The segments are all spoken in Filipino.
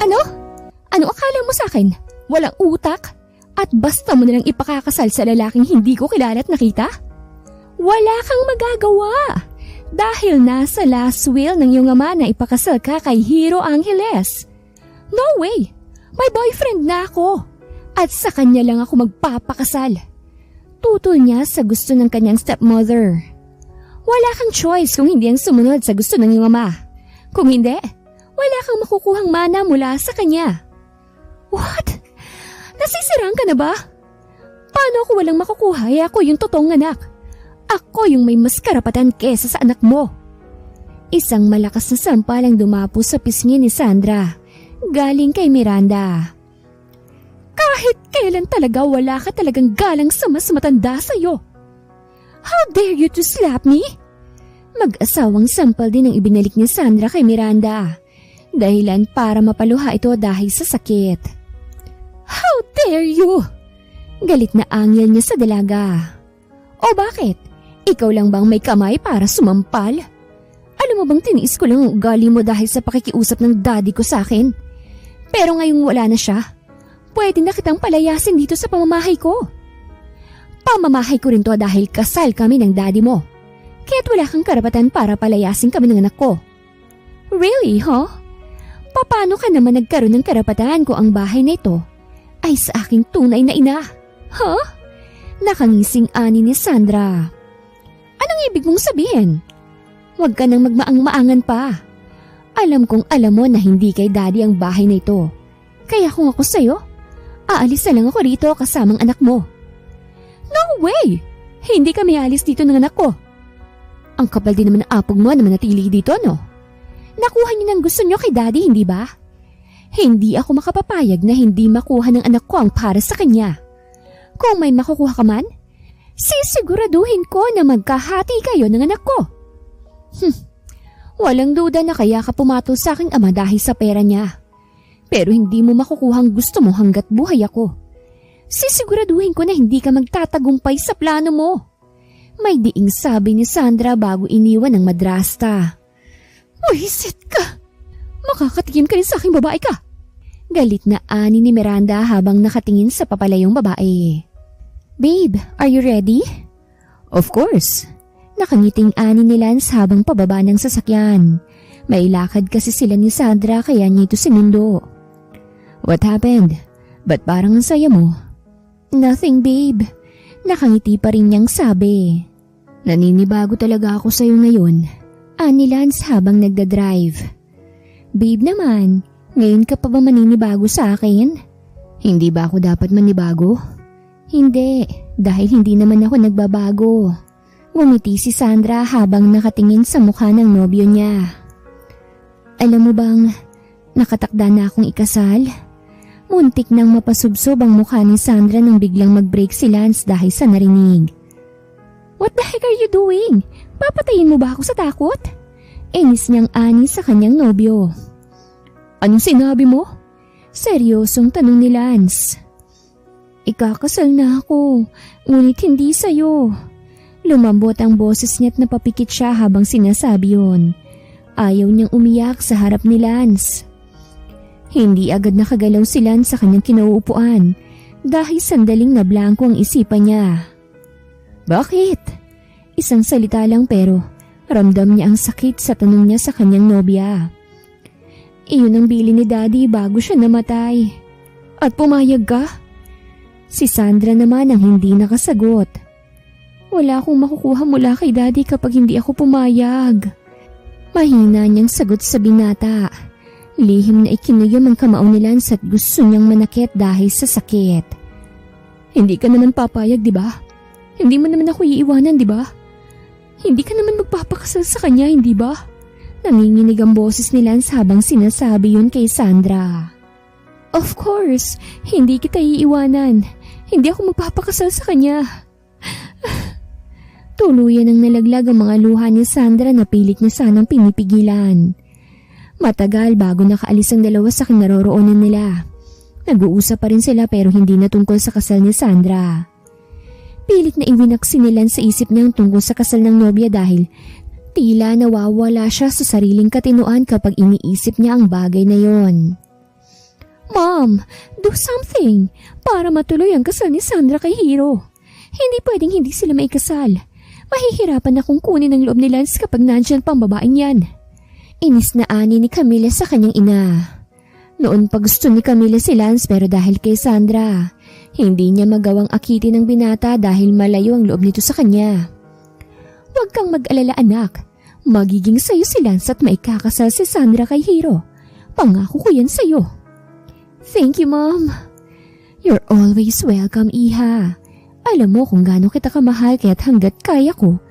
Ano? Ano akala mo sa akin? Walang utak? At basta mo nalang ipakakasal sa lalaking hindi ko kilala at nakita? Wala kang magagawa. Dahil nasa last will ng iyong ama na ipakasal ka kay Hero Angeles. No way! May boyfriend na ako. At sa kanya lang ako magpapakasal. Tutol niya sa gusto ng kanyang stepmother. Wala kang choice kung hindi ang sumunod sa gusto ng iyong ama. Kung hindi, wala kang makukuhang mana mula sa kanya. What? Nasisiraan ka na ba? Paano ako walang makukuha? Ako yung totoong anak. Ako yung may mas karapatan kesa sa anak mo. Isang malakas na sampalang dumapo sa pisngi ni Sandra. Galing kay Miranda. Kahit kailan talaga wala ka talagang galang sa mas matanda sa'yo. How dare you to slap me? Mag-asawang sampal din ang ibinalik ni Sandra kay Miranda. Dahilan para mapaluha ito dahil sa sakit. How dare you? Galit na angel niya sa dalaga. O bakit? Ikaw lang bang may kamay para sumampal? Alam mo bang tiniis ko lang ang ugali mo dahil sa pakikiusap ng daddy ko sa akin? Pero ngayong wala na siya, pwede na kitang palayasin dito sa pamamahay ko. Pamamahay ko rin to dahil kasal kami ng daddy mo. Kaya't wala kang karapatan para palayasin kami ng anak ko. Really, huh? Paano ka naman nagkaroon ng karapatan kung ang bahay na ito ay sa aking tunay na ina? Huh? Nakangising ani ni Sandra. Anong ibig mong sabihin? Huwag ka nang magmaang-maangan pa. Alam kong alam mo na hindi kay daddy ang bahay na ito. Kaya kung ako sa'yo, aalis na lang ako rito kasamang anak mo. No way! Hindi kami alis dito ng anak ko. Ang kapal din naman ng apog mo na manatili dito, no? Nakuha niyo ng gusto niyo kay daddy, hindi ba? Hindi ako makapapayag na hindi makuha ng anak ko ang para sa kanya. Kung may makukuha ka man, sisiguraduhin ko na magkahati kayo ng anak ko. Walang duda na kaya ka pumatol sa aking ama dahil sa pera niya. Pero hindi mo makukuha ang gusto mo hanggat buhay ako. Sisiguraduhin ko na hindi ka magtatagumpay sa plano mo. May diing sabi ni Sandra bago iniwan ng madrasta. Wisit ka! Makakatikim ka rin sa aking babae ka! Galit na ani ni Miranda habang nakatingin sa papalayong babae. Babe, are you ready? Of course. Nakangiting ani ni Lance habang pababa ng sasakyan. May lakad kasi sila ni Sandra kaya niya ito sinundo. What happened? Ba't parang ang saya mo? Nothing, babe. Nakangiti pa rin niyang sabi. Naninibago talaga ako sa'yo ngayon. Ani Lance habang nagdadrive. Babe naman, ngayon ka pa ba maninibago sa akin? Hindi ba ako dapat manibago? Hindi, dahil hindi naman ako nagbabago. Ngumiti si Sandra habang nakatingin sa mukha ng nobyo niya. Alam mo bang, nakatakda na akong ikasal? Muntik nang mapasubsob ang mukha ni Sandra nang biglang mag-break si Lance dahil sa narinig. What the heck are you doing? Papatayin mo ba ako sa takot? Inis niyang ani sa kanyang nobyo. Anong sinabi mo? Seryosong tanong ni Lance. Ikakasal na ako, ngunit hindi sa'yo. Lumambot ang boses niya at napapikit siya habang sinasabi yun. Ayaw niyang umiyak sa harap ni Lance. Hindi agad nakagalaw si Lance sa kanyang kinauupuan dahil sandaling nablangko ang isipan niya. Bakit? Isang salita lang pero ramdam niya ang sakit sa tanong niya sa kanyang nobya. Iyon ang bili ni Daddy bago siya namatay. At pumayag ka? Si Sandra naman ang hindi nakasagot. Wala akong makukuha mula kay Daddy kapag hindi ako pumayag. Mahina niyang sagot sa binata. Lihim na ikinuyom ang kamao ni Lance at gusto niyang manakit dahil sa sakit. Hindi ka naman papayag, di ba? Hindi mo naman ako iiwanan, di ba? Hindi ka naman magpapakasal sa kanya, hindi ba? Nanginginig ang boses ni Lance habang sinasabi yun kay Sandra. Of course, hindi kita iiwanan. Hindi ako magpapakasal sa kanya. Tuluyan ang nalaglag ang mga luha ni Sandra na pilit niya sanang pinipigilan. Matagal bago nakaalis ang dalawa sa kinaroroonan nila. Nag-uusap pa rin sila pero hindi na tungkol sa kasal ni Sandra. Pilit na iwinaksi nila sa isip niyang tungkol sa kasal ng nobya dahil tila nawawala siya sa sariling katinuan kapag iniisip niya ang bagay na yon. Mom, do something para matuloy ang kasal ni Sandra kay Hiro. Hindi pwedeng hindi sila maikasal. Mahihirapan akong kunin ang loob ni Lance kapag nandyan pang babaeng yan. Inis na ani ni Camila sa kanyang ina. Noon pa gusto ni Camila si Lance pero dahil kay Sandra, hindi niya magawang akitin ang binata dahil malayo ang loob nito sa kanya. Huwag kang mag-alala anak. Magiging sayo si Lance at maikakasal si Sandra kay Hiro. Pangako ko yan sayo. Thank you, Mom. You're always welcome, Iha. Alam mo kung gaano kita kamahal kaya't hanggat kaya ko,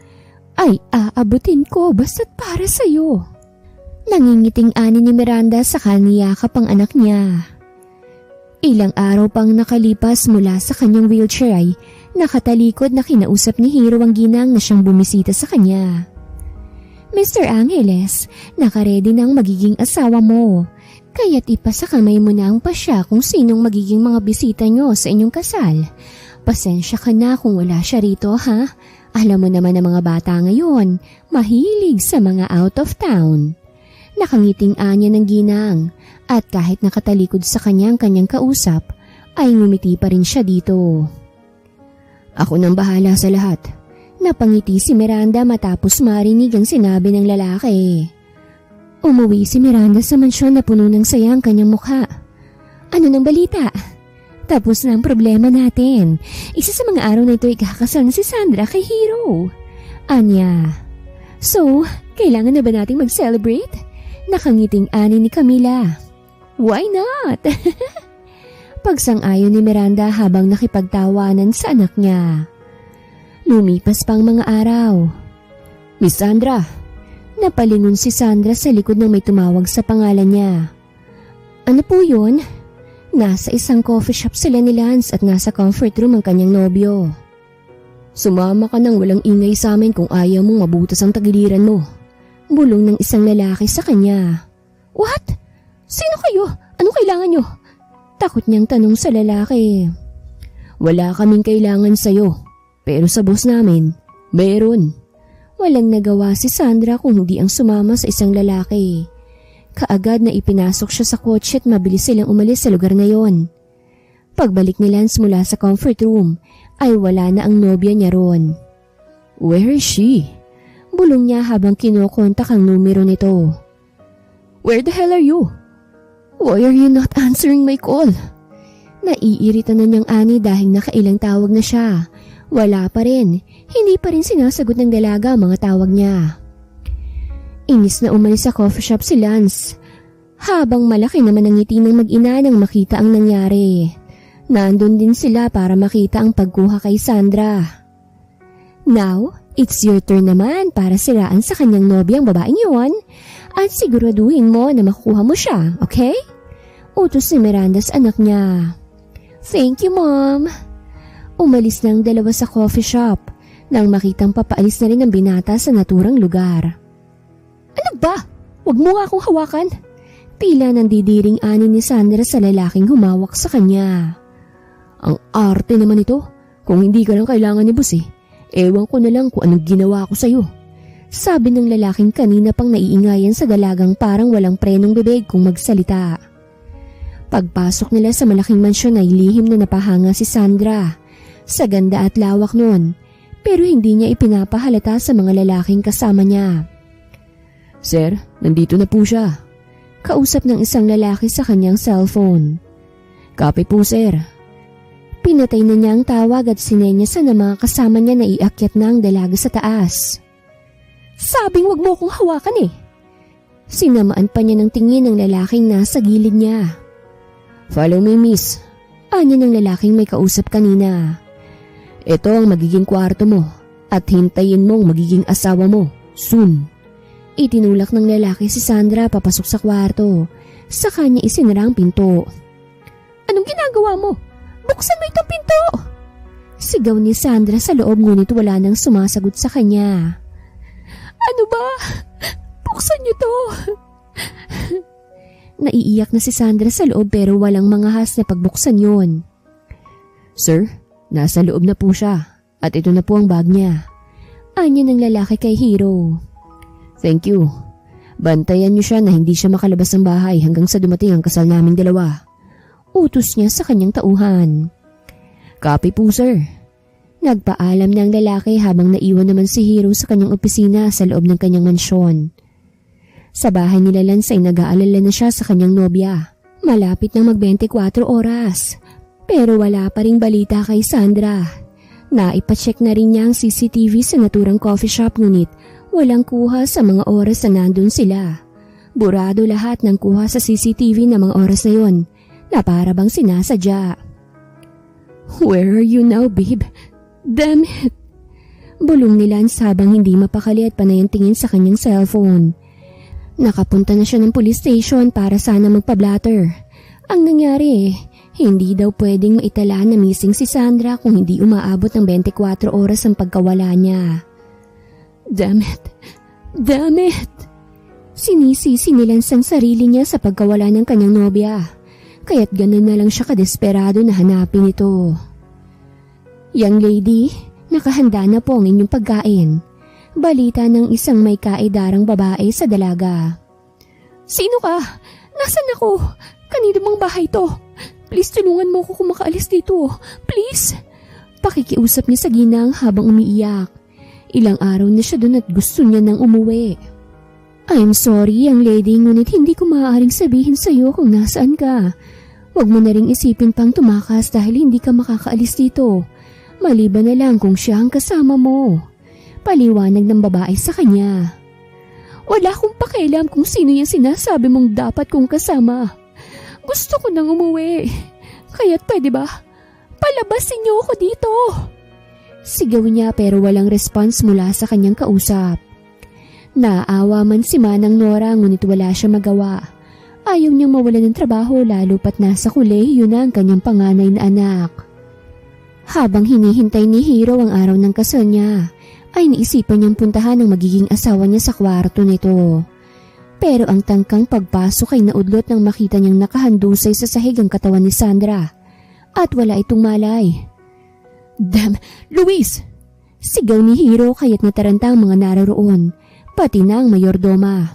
ay aabutin ko basta't para sa'yo. Nangingiting ani ni Miranda sa kaniyakap ang anak niya. Ilang araw pang nakalipas mula sa kanyang wheelchair ay nakatalikod na kinausap ni Hiro ang ginang na siyang bumisita sa kanya. Mr. Angeles, nakaredy na ang magiging asawa mo. Kaya't ipasa kamay mo na ang pasya kung sinong magiging mga bisita nyo sa inyong kasal. Pasensya ka na kung wala siya rito, ha? Alam mo naman ang mga bata ngayon, mahilig sa mga out of town. Nakangiting anya ng ginang at kahit nakatalikod sa kanyang kausap, ay ngumiti pa rin siya dito. Ako nang bahala sa lahat. Napangiti si Miranda matapos marinig ang sinabi ng lalaki. Umuwi si Miranda sa mansyon na puno ng saya ang kanyang mukha. Ano nang balita? Tapos na ang problema natin. Isa sa mga araw na ito ay kakasal na si Sandra kay Hiro. Anya. So, kailangan na ba nating mag-celebrate? Nakangiting ani ni Camila. Why not? Pagsang-ayon ni Miranda habang nakipagtawanan sa anak niya. Lumipas pang mga araw. Miss Sandra. Napalingon si Sandra sa likod ng may tumawag sa pangalan niya. Ano po yun? Nasa isang coffee shop sila ni Lance at nasa comfort room ang kanyang nobyo. Sumama ka nang walang ingay sa amin kung ayaw mong mabutas ang tagiliran mo. Bulong ng isang lalaki sa kanya. What? Sino kayo? Anong kailangan nyo? Takot niyang tanong sa lalaki. Wala kaming kailangan sa'yo, pero sa boss namin, meron. Walang nagawa si Sandra kung hindi ang sumama sa isang lalaki. Kaagad na ipinasok siya sa kotse at mabilis silang umalis sa lugar na yon. Pagbalik ni Lance mula sa comfort room, ay wala na ang nobya niya ron. Where is she? Bulong niya habang kinokontak ang numero nito. Where the hell are you? Why are you not answering my call? Naiirita na niyang ani dahil nakailang tawag na siya. Wala pa rin. Hindi pa rin sinasagot ng dalaga ang mga tawag niya. Inis na umalis sa coffee shop si Lance. Habang malaki naman ang ngiti ng mag-ina nang makita ang nangyari. Nandun din sila para makita ang pagkuha kay Sandra. Now, it's your turn naman para siraan sa kanyang nobyang babaeng yon at siguraduhin mo na makukuha mo siya, okay? Utos ni Miranda sa anak niya. Thank you, Mom. Umalis ng dalawa sa coffee shop nang makitang papaalis na rin ang binata sa naturang lugar. Ano ba? Huwag mo nga akong hawakan. Tila nandidiring ani ni Sandra sa lalaking humawak sa kanya. Ang arte naman ito. Kung hindi ka lang kailangan ni boss ewan ko na lang kung anong ginawa ko sa'yo. Sabi ng lalaking kanina pang naiingayan sa dalagang parang walang prenong bibig kung magsalita. Pagpasok nila sa malaking mansyon ay lihim na napahanga si Sandra. Sa ganda at lawak nun, pero hindi niya ipinapahalata sa mga lalaking kasama niya. Sir, nandito na po siya. Kausap ng isang lalaki sa kanyang cellphone. Copy po, sir. Pinatay na niya ang tawag at sinenyasan ng mga kasama niya na iakyat na ang dalaga sa taas. Sabing wag mo akong hawakan Sinamaan pa niya ng tingin ng lalaking nasa gilid niya. Follow me, miss. Anya ng lalaking may kausap kanina. Ito ang magiging kwarto mo at hintayin mong magiging asawa mo soon. Itinulak ng lalaki si Sandra papasok sa kwarto. Sa kanya isinara ang pinto. Anong ginagawa mo? Buksan mo itong pinto! Sigaw ni Sandra sa loob ngunit wala nang sumasagot sa kanya. Ano ba? Buksan niyo to! Naiiyak na si Sandra sa loob pero walang mangahas na pagbuksan yon. Sir, nasa loob na po siya at ito na po ang bag niya. Anya ng lalaki kay Hiro. Thank you. Bantayan niyo siya na hindi siya makalabas ng bahay hanggang sa dumating ang kasal naming dalawa. Utos niya sa kanyang tauhan. Copy po, sir. Nagpaalam ng lalaki habang naiwan naman si Hiro sa kanyang opisina sa loob ng kanyang mansyon. Sa bahay nila Lance ay nag-aalala na siya sa kanyang nobya. Malapit na mag-24 oras. Pero wala pa ring balita kay Sandra. Naipacheck na rin niya ang CCTV sa naturang coffee shop ngunit walang kuha sa mga oras na nandun sila. Burado lahat ng kuha sa CCTV na mga oras na yon na para bang sinasadya. Where are you now, babe? Damn it! Bulong ni Lance habang hindi mapakali at panay ang tingin sa kanyang cellphone. Nakapunta na siya ng police station para sana magpa-blatter. Ang nangyari, hindi daw pwedeng maitala na missing si Sandra kung hindi umaabot ng 24 oras ang pagkawala niya. Damn it! Damn it! Sinisisi ni Lance ang sarili niya sa pagkawala ng kanyang nobya. Kaya't ganun na lang siya kadesperado na hanapin ito. Young lady, nakahanda na po ang inyong pagkain. Balita ng isang may kaedarang babae sa dalaga. Sino ka? Nasaan ako? Kanino mang bahay to? Please tulungan mo ko kung makaalis dito. Please. Pakikiusap niya sa ginang habang umiiyak. Ilang araw na siya doon at gusto niya nang umuwi. I'm sorry, young lady, ngunit hindi ko maaaring sabihin sa iyo kung nasaan ka. Huwag mo na ring isipin pang tumakas dahil hindi ka makakaalis dito. Maliban na lang kung siya ang kasama mo. Paliwanag ng babae sa kanya. Wala akong pakialam kung sino yung sinasabi mong dapat kong kasama. Gusto ko nang umuwi. Kaya't pwede ba? Palabasin niyo ako dito. Sigaw niya pero walang response mula sa kanyang kausap. Naawa man si Manang Nora ngunit wala siya magawa. Ayaw niyang mawalan ng trabaho lalo pat nasa kolehiyo na ang kanyang panganay na anak. Habang hinihintay ni Hiro ang araw ng kasal niya, ay naisipan niyang puntahan ang magiging asawa niya sa kwarto nito. Pero ang tangkang pagpasok ay naudlot nang makita niyang nakahandusay sa sahig ang katawan ni Sandra at wala itong malay. Damn, Luis! Sigaw ni Hiro kaya't nataranta ang mga naroroon, pati na ang mayordoma.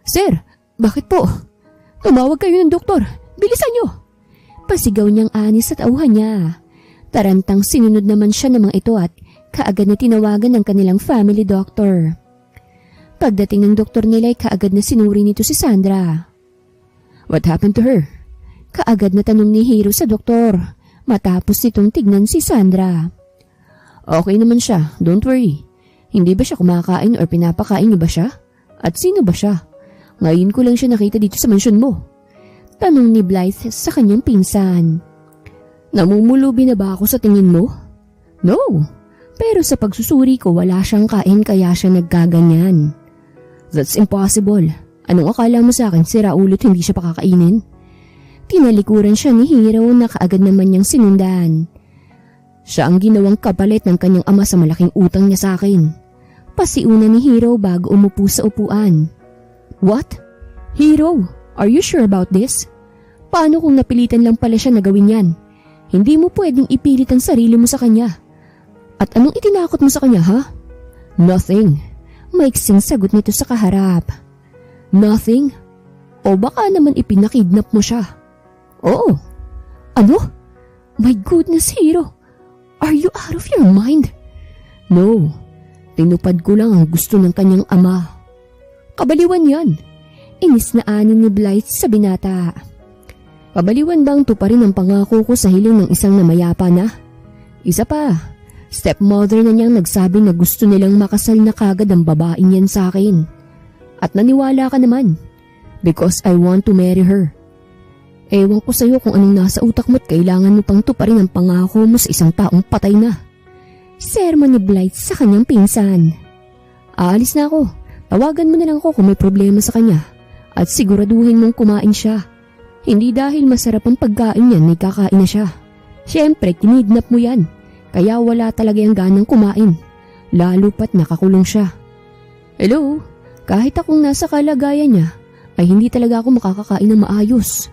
Sir, bakit po? Tumawag kayo ng doktor. Bilisan niyo! Pasigaw niyang anis sa tauhan niya. Tarantang sinunod naman siya ng mga ito at kaagad na tinawagan ng kanilang family doctor. Pagdating ng doktor nila ay kaagad na sinuri nito si Sandra. What happened to her? Kaagad na tanong ni Hiro sa doktor matapos nitong tignan si Sandra. Okay naman siya, don't worry. Hindi ba siya kumakain or pinapakain niyo ba siya? At sino ba siya? Ngayon ko lang siya nakita dito sa mansyon mo. Tanong ni Blythe sa kanyang pinsan. Namumulubi na ba ako sa tingin mo? No, pero sa pagsusuri ko wala siyang kain kaya siya nagkaganyan. That's impossible. Anong akala mo sa akin, sira ulo't hindi siya pakakainin? Tinalikuran siya ni Hiro na kaagad naman niyang sinundan. Siya ang ginawang kapalit ng kanyang ama sa malaking utang niya sa akin. Pasiuna ni Hiro bago umupo sa upuan. What? Hiro, are you sure about this? Paano kung napilitan lang pala siya na gawin yan? Hindi mo pwedeng ipilit ang sarili mo sa kanya. At anong itinakot mo sa kanya, ha? Nothing. Maiksing sagot nito sa kaharap. Nothing? O baka naman ipinakidnap mo siya? Oo. Ano? My goodness, Hiro. Are you out of your mind? No. Tinupad ko lang ang gusto ng kanyang ama. Kabaliwan yan. Inis na anin ni Blythe sa binata. Kabaliwan bang tuparin ang pangako ko sa hiling ng isang namayapa na? Isa pa, stepmother na niyang nagsabi na gusto nilang makasal na kagad ang babaeng yan sa akin. At naniwala ka naman, because I want to marry her. Ewan ko sa'yo kung anong nasa utak mo't kailangan mo pang tuparin ang pangako mo sa isang taong patay na. Sermon ni Blythe sa kanyang pinsan. Aalis na ako. Tawagan mo na lang ako kung may problema sa kanya. At siguraduhin mong kumain siya. Hindi dahil masarap ang pagkain niyan may kakain na siya. Siyempre, kinidnap mo yan. Kaya wala talaga yung ganang kumain. Lalo pat nakakulong siya. Hello? Kahit akong nasa kalagayan niya, ay hindi talaga ako makakakain ng maayos.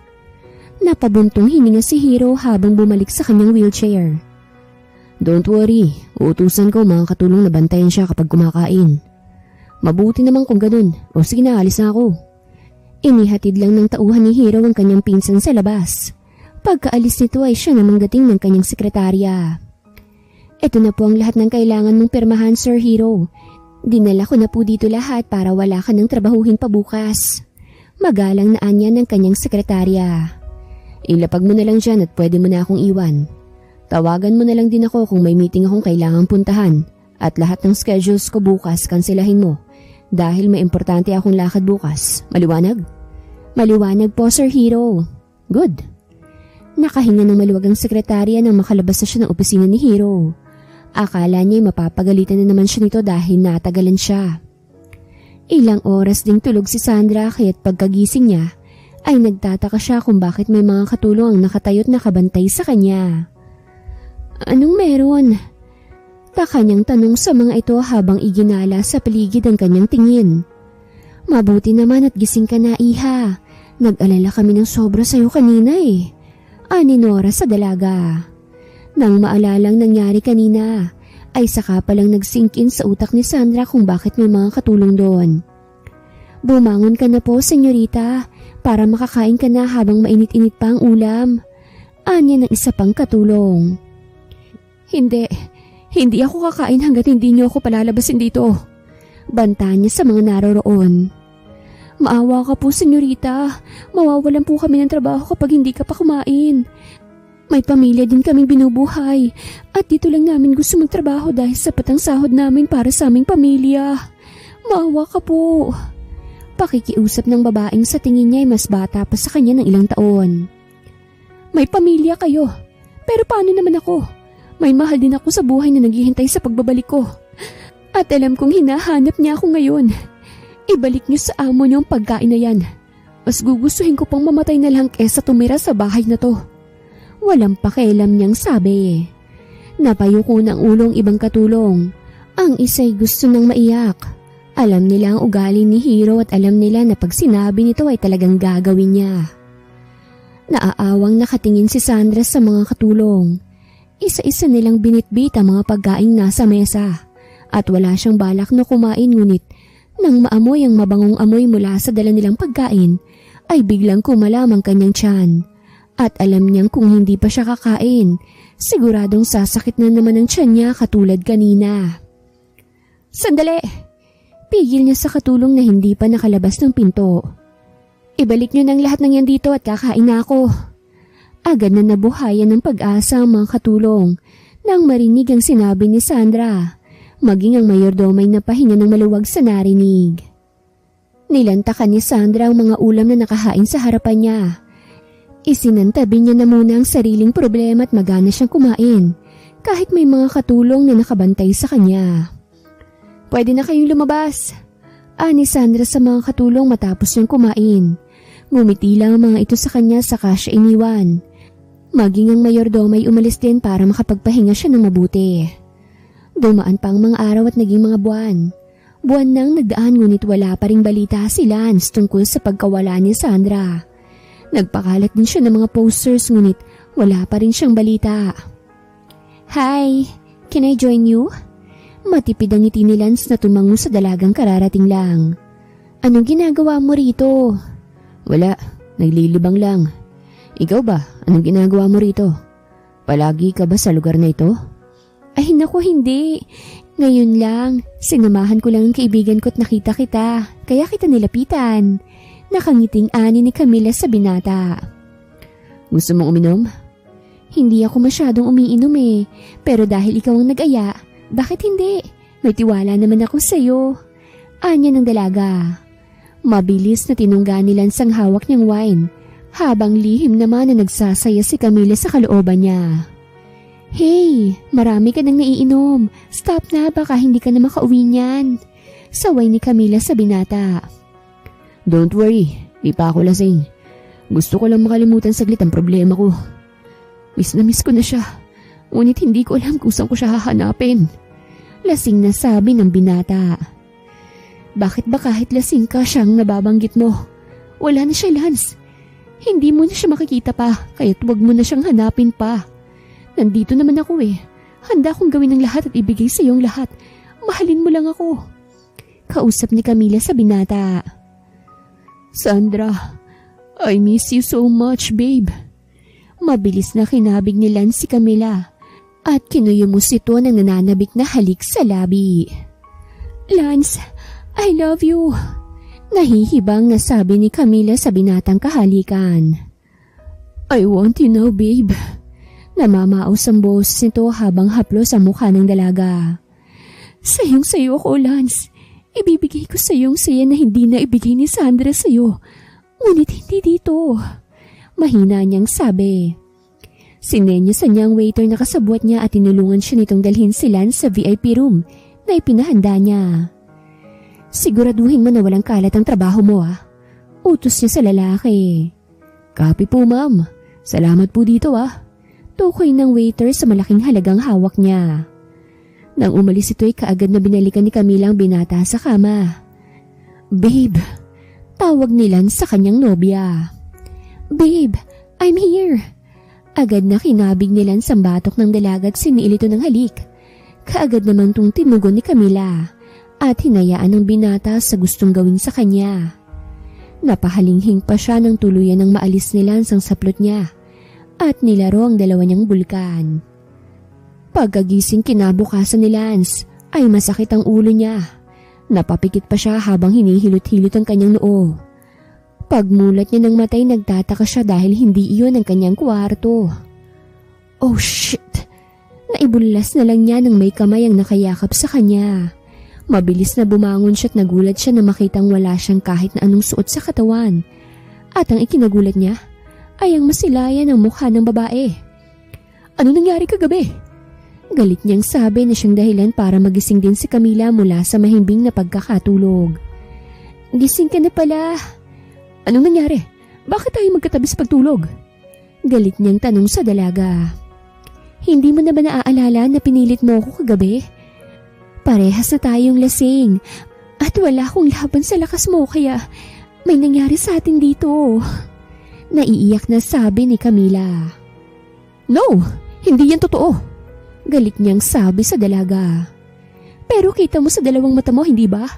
Napabuntong hininga si Hiro habang bumalik sa kanyang wheelchair. Don't worry, uutusan ko mga katulong na bantayan siya kapag kumakain. Mabuti naman kung ganun. O sige na, alis na ako. Inihatid lang ng tauhan ni Hiro ang kanyang pinsan sa labas. Pagkaalis nito ay siya namang dating ng kanyang sekretarya. Ito na po ang lahat ng kailangan mong pirmahan, Sir Hiro. Dinala ko na po dito lahat para wala ka ng trabahuhin pa bukas. Magalang na anya ng kanyang sekretarya. Ilapag mo na lang dyan at pwede mo na akong iwan. Tawagan mo na lang din ako kung may meeting akong kailangang puntahan at lahat ng schedules ko bukas kanselahin mo dahil may importante akong lakad bukas. Maliwanag? Maliwanag po, Sir Hiro. Good. Nakahinga ng maluwag ang sekretarya nang makalabas na siya ng opisina ni Hiro. Akala niya mapapagalitan na naman siya nito dahil natagalan siya. Ilang oras ding tulog si Sandra kaya't pagkagising niya ay nagtataka siya kung bakit may mga katulong ang nakatayo't nakabantay sa kanya. Anong meron? Taka niyang tanong sa mga ito habang iginala sa paligid ang kanyang tingin. Mabuti naman at gising ka na, Iha. Nag-alala kami ng sobra sa'yo kanina eh. Ani Nora sa dalaga. Nang maalalang nangyari kanina, ay saka palang nag-sink in sa utak ni Sandra kung bakit may mga katulong doon. Bumangon ka na po, senyorita, para makakain ka na habang mainit-init pa ang ulam. Anya ng isa pang katulong. Hindi ako kakain hanggat hindi niyo ako palalabasin dito. Banta niya sa mga naroroon. Maawa ka po, senyorita. Mawawalan po kami ng trabaho kapag hindi ka pa kumain. May pamilya din kaming binubuhay at dito lang namin gusto magtrabaho dahil sapat ang sahod namin para sa aming pamilya. Maawa ka po. Pakikiusap ng babaeng sa tingin niya ay mas bata pa sa kanya ng ilang taon. May pamilya kayo, pero paano naman ako? May mahal din ako sa buhay na naghihintay sa pagbabalik ko. At alam kong hinahanap niya ako ngayon. Ibalik niyo sa amo niyo ang pagkain na yan. Mas gugustuhin ko pang mamatay na lang kesa tumira sa bahay na to. Walang pakialam niyang sabi. Napayuko ng ulong ibang katulong. Ang isa'y gusto nang maiyak. Alam nila ang ugali ni Hiro at alam nila na pag sinabi nito ay talagang gagawin niya. Naaawang nakatingin si Sandra sa mga katulong. Isa-isa nilang binitbit ang mga pagkaing nasa mesa. At wala siyang balak na kumain ngunit nang maamoy ang mabangong amoy mula sa dala nilang pagkain ay biglang kumalam ang kanyang tiyan. At alam niyang kung hindi pa siya kakain, siguradong sasakit na naman ang tiyan niya katulad kanina. Sandali! Pigil niya sa katulong na hindi pa nakalabas ng pinto. Ibalik niyo ng lahat ng yan dito at kakain na ako. Agad na nabuhayan ng pag-asa ang mga katulong nang marinig ang sinabi ni Sandra, maging ang mayordomay na pahinga ng maluwag sa narinig. Nilantakan ni Sandra ang mga ulam na nakahain sa harapan niya. Isinantabi niya na muna ang sariling problema at magana siyang kumain kahit may mga katulong na nakabantay sa kanya. Pwede na kayong lumabas, ani Sandra sa mga katulong matapos niyang kumain. Ngumiti lang ang mga ito sa kanya saka siya iniwan. Maging ang mayordomo ay umalis din para makapagpahinga siya ng mabuti. Dumaan pa ang mga araw at naging mga buwan. Buwan nang nagdaan ngunit wala pa ring balita si Lance tungkol sa pagkawala ni Sandra. Nagpakalat din siya ng mga posters ngunit wala pa rin siyang balita. Hi, can I join you? Matipid ang ngiti ni Lance na tumango sa dalagang kararating lang. Anong ginagawa mo rito? Wala, naglilibang lang. Ikaw ba? Anong ginagawa mo rito? Palagi ka ba sa lugar na ito? Ay naku, hindi. Ngayon lang, sinamahan ko lang ang kaibigan ko at nakita kita, kaya kita nilapitan. Nakangiting ani ni Camila sa binata. Gusto mong uminom? Hindi ako masyadong umiinom pero dahil ikaw ang nag-aya, bakit hindi? May tiwala naman ako sa'yo. Anya ng dalaga. Mabilis na tinungga ni Lance ang hawak niyang wine, habang lihim naman na nagsasaya si Camila sa kalooban niya. Hey, marami ka nang naiinom. Stop na, baka hindi ka na makauwi niyan. Saway ni Camila sa binata. Don't worry, di pa ako lasing. Gusto ko lang makalimutan saglit ang problema ko. Miss na miss ko na siya, ngunit hindi ko alam kung saan ko siya hahanapin. Lasing na sabi ng binata. Bakit ba kahit lasing ka siyang nababanggit mo? Wala na siya, Lance. Hindi mo na siya makikita pa, kaya't wag mo na siyang hanapin pa. Nandito naman ako Handa akong gawin ang lahat at ibigay sa iyong lahat. Mahalin mo lang ako. Kausap ni Camila sa binata. Sandra, I miss you so much, babe. Mabilis na kinabig ni Lance si Camila at kinuyumos ito ng nananabik na halik sa labi. Lance, I love you. Nahihibang na sabi ni Camila sa binatang kahalikan. I want you now, babe. Namamaos ang boses nito habang haplos ang mukha ng dalaga. Sayong-sayo ako, Lance. Ibibigay ko sa iyong saya na hindi na ibigay ni Sandra sa iyo. Ngunit hindi dito. Mahina niyang sabi. Sinenyasan niya ang waiter na kasabwat niya at tinulungan siya nitong dalhin si Lance sa VIP room na ipinahanda niya. Siguraduhin mo na walang kalat ang trabaho mo, ah. Utos niya sa lalaki. Copy po, ma'am. Salamat po dito, ah. Tukoy ng waiter sa malaking halagang hawak niya. Nang umalis ito'y kaagad na binalikan ni Camila ang binata sa kama. Babe, tawag ni Lance sa kanyang nobya. Babe, I'm here. Agad na kinabig ni Lance ang batok ng dalaga at siniil ito ng halik. Kaagad naman itong tinugon ni Camila at hinayaan ng binata sa gustong gawin sa kanya. Napahalinghing pa siya ng tuluyan ng maalis ni Lance ang saplot niya at nilaro ang dalawa niyang bulkan. Pagkagising kinabukasan ni Lance ay masakit ang ulo niya. Napapikit pa siya habang hinihilot-hilot ang kanyang noo. Pagmulat niya ng matay nagtataka siya dahil hindi iyon ang kanyang kwarto. Oh shit! Naibullas na lang niya nang may kamay ang nakayakap sa kanya. Mabilis na bumangon siya at nagulat siya na makitang wala siyang kahit na anong suot sa katawan. At ang ikinagulat niya ay ang masilayan ng mukha ng babae. Ano nangyari kagabi? Galit niyang sabi na siyang dahilan para magising din si Camila mula sa mahimbing na pagkakatulog. Gising ka na pala. Anong nangyari? Bakit tayo magkatabi sa pagtulog? Galit niyang tanong sa dalaga. Hindi mo na ba naaalala na pinilit mo ako kagabi? Parehas na tayong lasing at wala akong laban sa lakas mo kaya may nangyari sa atin dito. Naiiyak na sabi ni Camila. No, hindi yan totoo. Galit niyang sabi sa dalaga. Pero kita mo sa dalawang mata mo, hindi ba?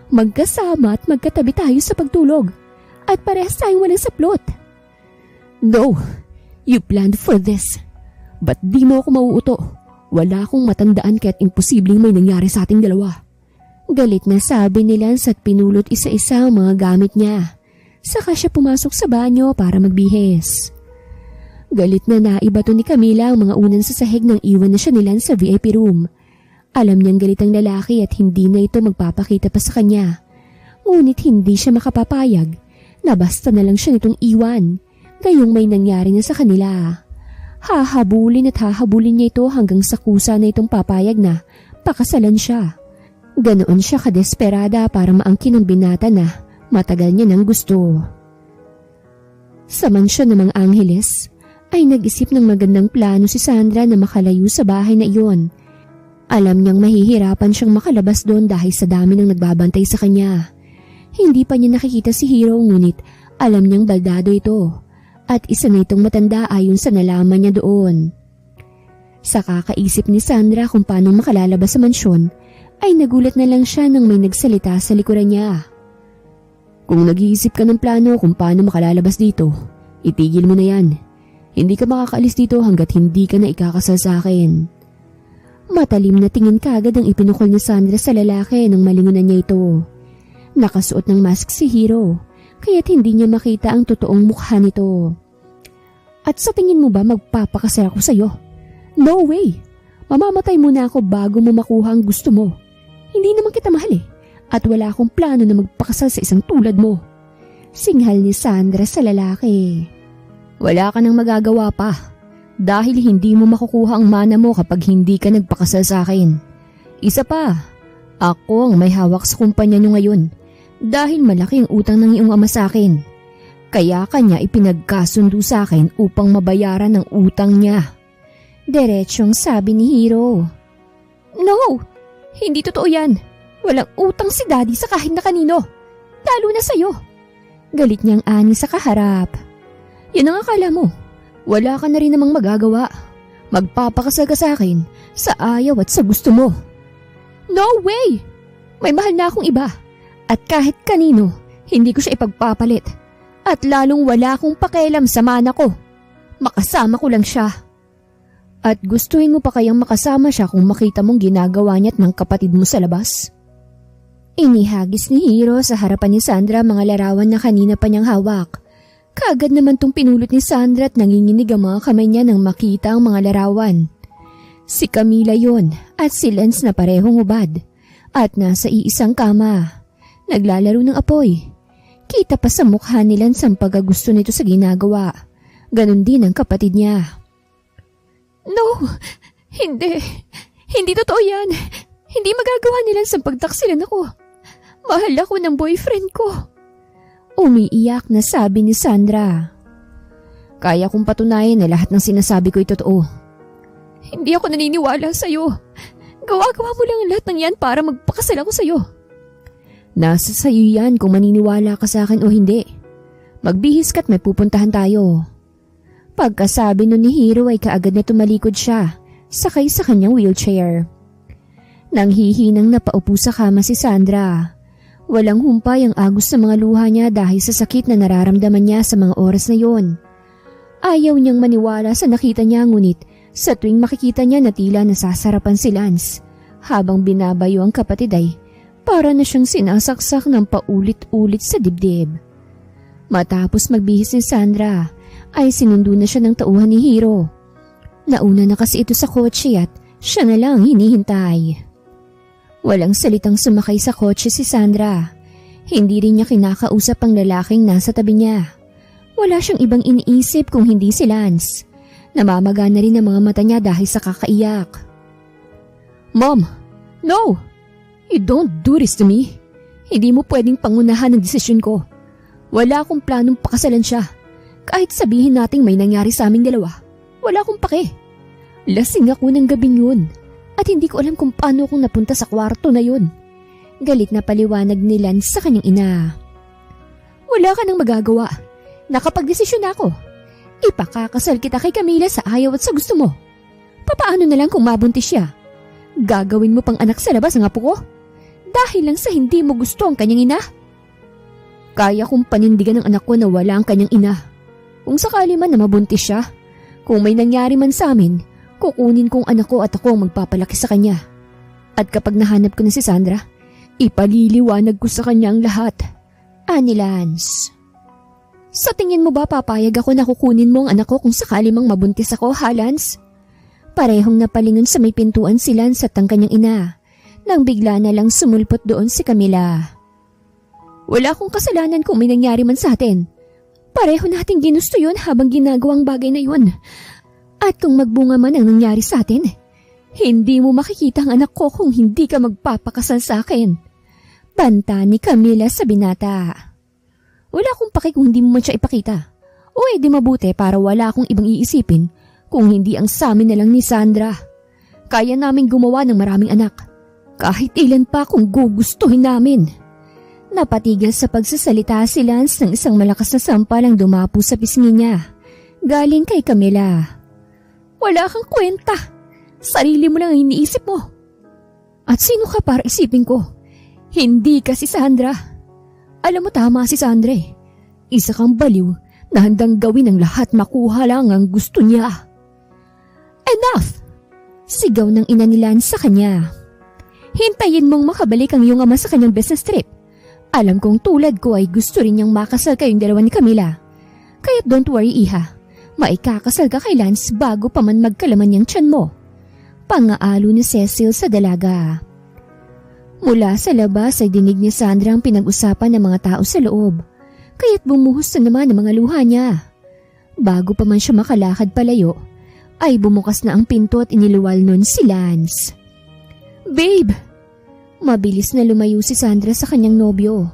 Magkasama at magkatabi tayo sa pagtulog. At parehas tayong walang saplot. No, you planned for this. Ba't di mo ako mauuto? Wala akong matandaan kaya't imposibleng may nangyari sa ating dalawa. Galit na sabi ni Lance at pinulot isa-isa ang mga gamit niya. Saka siya pumasok sa banyo para magbihis. Galit na naibato ni Camila ang mga unan sa sahig nang iwan na siya ni Lance sa VIP room. Alam niyang galit ang lalaki at hindi na ito magpapakita pa sa kanya. Ngunit hindi siya makapapayag na basta na lang siya nitong iwan, gayong may nangyari na sa kanila. Hahabulin at hahabulin niya ito hanggang sa kusa na itong papayag na pakasalan siya. Ganoon siya kadesperada para maangkin ang binata na matagal niya nang gusto. Sa mansyon ng mga Angeles, ay nag-isip ng magandang plano si Sandra na makalayo sa bahay na iyon. Alam niyang mahihirapan siyang makalabas doon dahil sa dami ng nagbabantay sa kanya. Hindi pa niya nakikita si Hero ngunit alam niyang baldado ito at isa na itong matanda ayon sa nalaman niya doon. Sa kakaisip ni Sandra kung paano makalalabas sa mansyon, ay nagulat na lang siya nang may nagsalita sa likuran niya. Kung nag-iisip ka ng plano kung paano makalalabas dito, itigil mo na yan. Hindi ka makakaalis dito hanggat hindi ka na ikakasal sa akin. Matalim na tingin kaagad ang ipinukol ni Sandra sa lalaki nang malingunan niya ito. Nakasuot ng mask si Hero, kaya't hindi niya makita ang totoong mukha nito. At sa tingin mo ba magpapakasal ako sa'yo? No way! Mamamatay muna ako bago mo makuha ang gusto mo. Hindi naman kita mahal at wala akong plano na magpakasal sa isang tulad mo. Singhal ni Sandra sa lalaki. Wala ka nang magagawa pa dahil hindi mo makukuha ang mana mo kapag hindi ka nagpakasal sa akin. Isa pa, ako ang may hawak sa kumpanya niyo ngayon dahil malaki ang utang ng iyong ama sa akin. Kaya kanya ipinagkasundo sa akin upang mabayaran ang utang niya. Diretsyong sabi ni Hero. No, hindi totoo yan. Walang utang si Daddy sa kahit na kanino, lalo na sa'yo. Galit niyang ani sa kaharap. Yan ang akala mo. Wala ka na rin namang magagawa. Magpapakasal ka sa akin sa ayaw at sa gusto mo. No way! May mahal na akong iba. At kahit kanino, hindi ko siya ipagpapalit. At lalong wala akong pakialam sa mana ko. makasama ko lang siya. At gustuhin mo pa kayang makasama siya kung makita mong ginagawa niya at ng kapatid mo sa labas? Inihagis ni Hiro sa harapan ni Sandra mga larawan na kanina pa niyang hawak. Kaagad naman tong pinulot ni Sandra at nanginginig ang mga kamay niya nang makita ang mga larawan. Si Camila yon at si Lance na parehong hubad at nasa iisang kama. Naglalaro ng apoy. Kita pa sa mukha ni Lance ang pagkagusto nito sa ginagawa. Ganon din ang kapatid niya. No! Hindi! Hindi totoo yan! Hindi magagawa ni Lance ang pagtaksilan ako. Mahal ako ng boyfriend ko. Umiiyak na sabi ni Sandra. Kaya kong patunayan na lahat ng sinasabi ko ay totoo. Hindi ako naniniwala sa'yo. Gawa-gawa mo lang ang lahat ng yan para magpakasal ako sa'yo. Nasa sa'yo yan kung maniniwala ka sa akin o hindi. Magbihis ka't may pupuntahan tayo. Pagkasabi nun ni Hiro ay kaagad na tumalikod siya, sakay sa kanyang wheelchair. Nang hihinang napaupo sa kama si Sandra. Walang humpay ang agos sa mga luha niya dahil sa sakit na nararamdaman niya sa mga oras na yon. Ayaw niyang maniwala sa nakita niya, ngunit sa tuwing makikita niya na tila nasasarapan si Lance, habang binabayo ang kapatid ay para na siyang sinasaksak ng paulit-ulit sa dibdib. Matapos magbihis si Sandra, ay sinundo na siya ng tauhan ni Hiro. Nauna na kasi ito sa kotse at siya na lang hinihintay. Walang salitang sumakay sa kotse si Sandra. Hindi rin niya kinakausap ang lalaking nasa tabi niya. Wala siyang ibang iniisip kung hindi si Lance. Namamaga na rin ang mga mata niya dahil sa kakaiyak. Mom! No! You don't do this to me. Hindi mo pwedeng pangunahan ang desisyon ko. Wala akong planong pakasalan siya. Kahit sabihin nating may nangyari sa aming dalawa, wala akong pake. Lasing ako ng gabing yun at hindi ko alam kung paano akong napunta sa kwarto na yun. Galit na paliwanag ni Lance sa kanyang ina. Wala ka nang magagawa. Nakapagdesisyon na ako. Ipakakasal kita kay Camila sa ayaw at sa gusto mo. Papaano na lang kung mabuntis siya? Gagawin mo pang anak sa labas ang apo ko? Dahil lang sa hindi mo gusto ang kanyang ina? Kaya kong panindigan ng anak ko na wala ang kanyang ina. Kung sakali man na mabuntis siya, kung may nangyari man sa amin, kukunin kong anak ko at ako ang magpapalaki sa kanya. At kapag nahanap ko na si Sandra, ipaliliwanag ko sa kanya ang lahat. Ani Lance. Sa tingin mo ba papayag ako na kukunin mo ang anak ko kung sakali mang mabuntis ako, ha Lance? Parehong napalingon sa may pintuan si Lance at ang kanyang ina, nang bigla na lang sumulpot doon si Camila. Wala akong kasalanan kung may nangyari man sa atin. Pareho nating ginusto yun habang ginagawang bagay na yun. At kung magbunga man ang nangyari sa atin, hindi mo makikita ang anak ko kung hindi ka magpapakasal sa akin. Banta ni Camila sa binata. Wala akong paki kung hindi mo man siya ipakita. O edi mabuti para wala akong ibang iisipin kung hindi ang samin na lang ni Sandra. Kaya naming gumawa ng maraming anak. Kahit ilan pa kung gugustuhin namin. Napatigil sa pagsasalita si Lance ng isang malakas na sampal ang dumapo sa pisngi niya. Galing kay Camila. Wala kang kwenta. Sarili mo lang ang iniisip mo. At sino ka para isipin ko? Hindi ka si Sandra. Alam mo tama si Sandra eh. Isa kang baliw na handang gawin ang lahat makuha lang ang gusto niya. Enough! Sigaw ng ina ni Lance sa kanya. Hintayin mong makabalik ang iyong ama sa kanyang business trip. Alam kong tulad ko ay gusto rin niyang makasal kayong dalawa ni Camila. Kaya don't worry iha, maikakasal ka kay Lance bago pa man magkalaman niyang tiyan mo. Pangaalo ni Cecil sa dalaga. Mula sa labas ay dinig ni Sandra ang pinag-usapan ng mga tao sa loob, kaya't bumuhos na naman ang mga luha niya. Bago pa man siya makalakad palayo, ay bumukas na ang pinto at iniluwal nun si Lance. Babe! Mabilis na lumayo si Sandra sa kanyang nobyo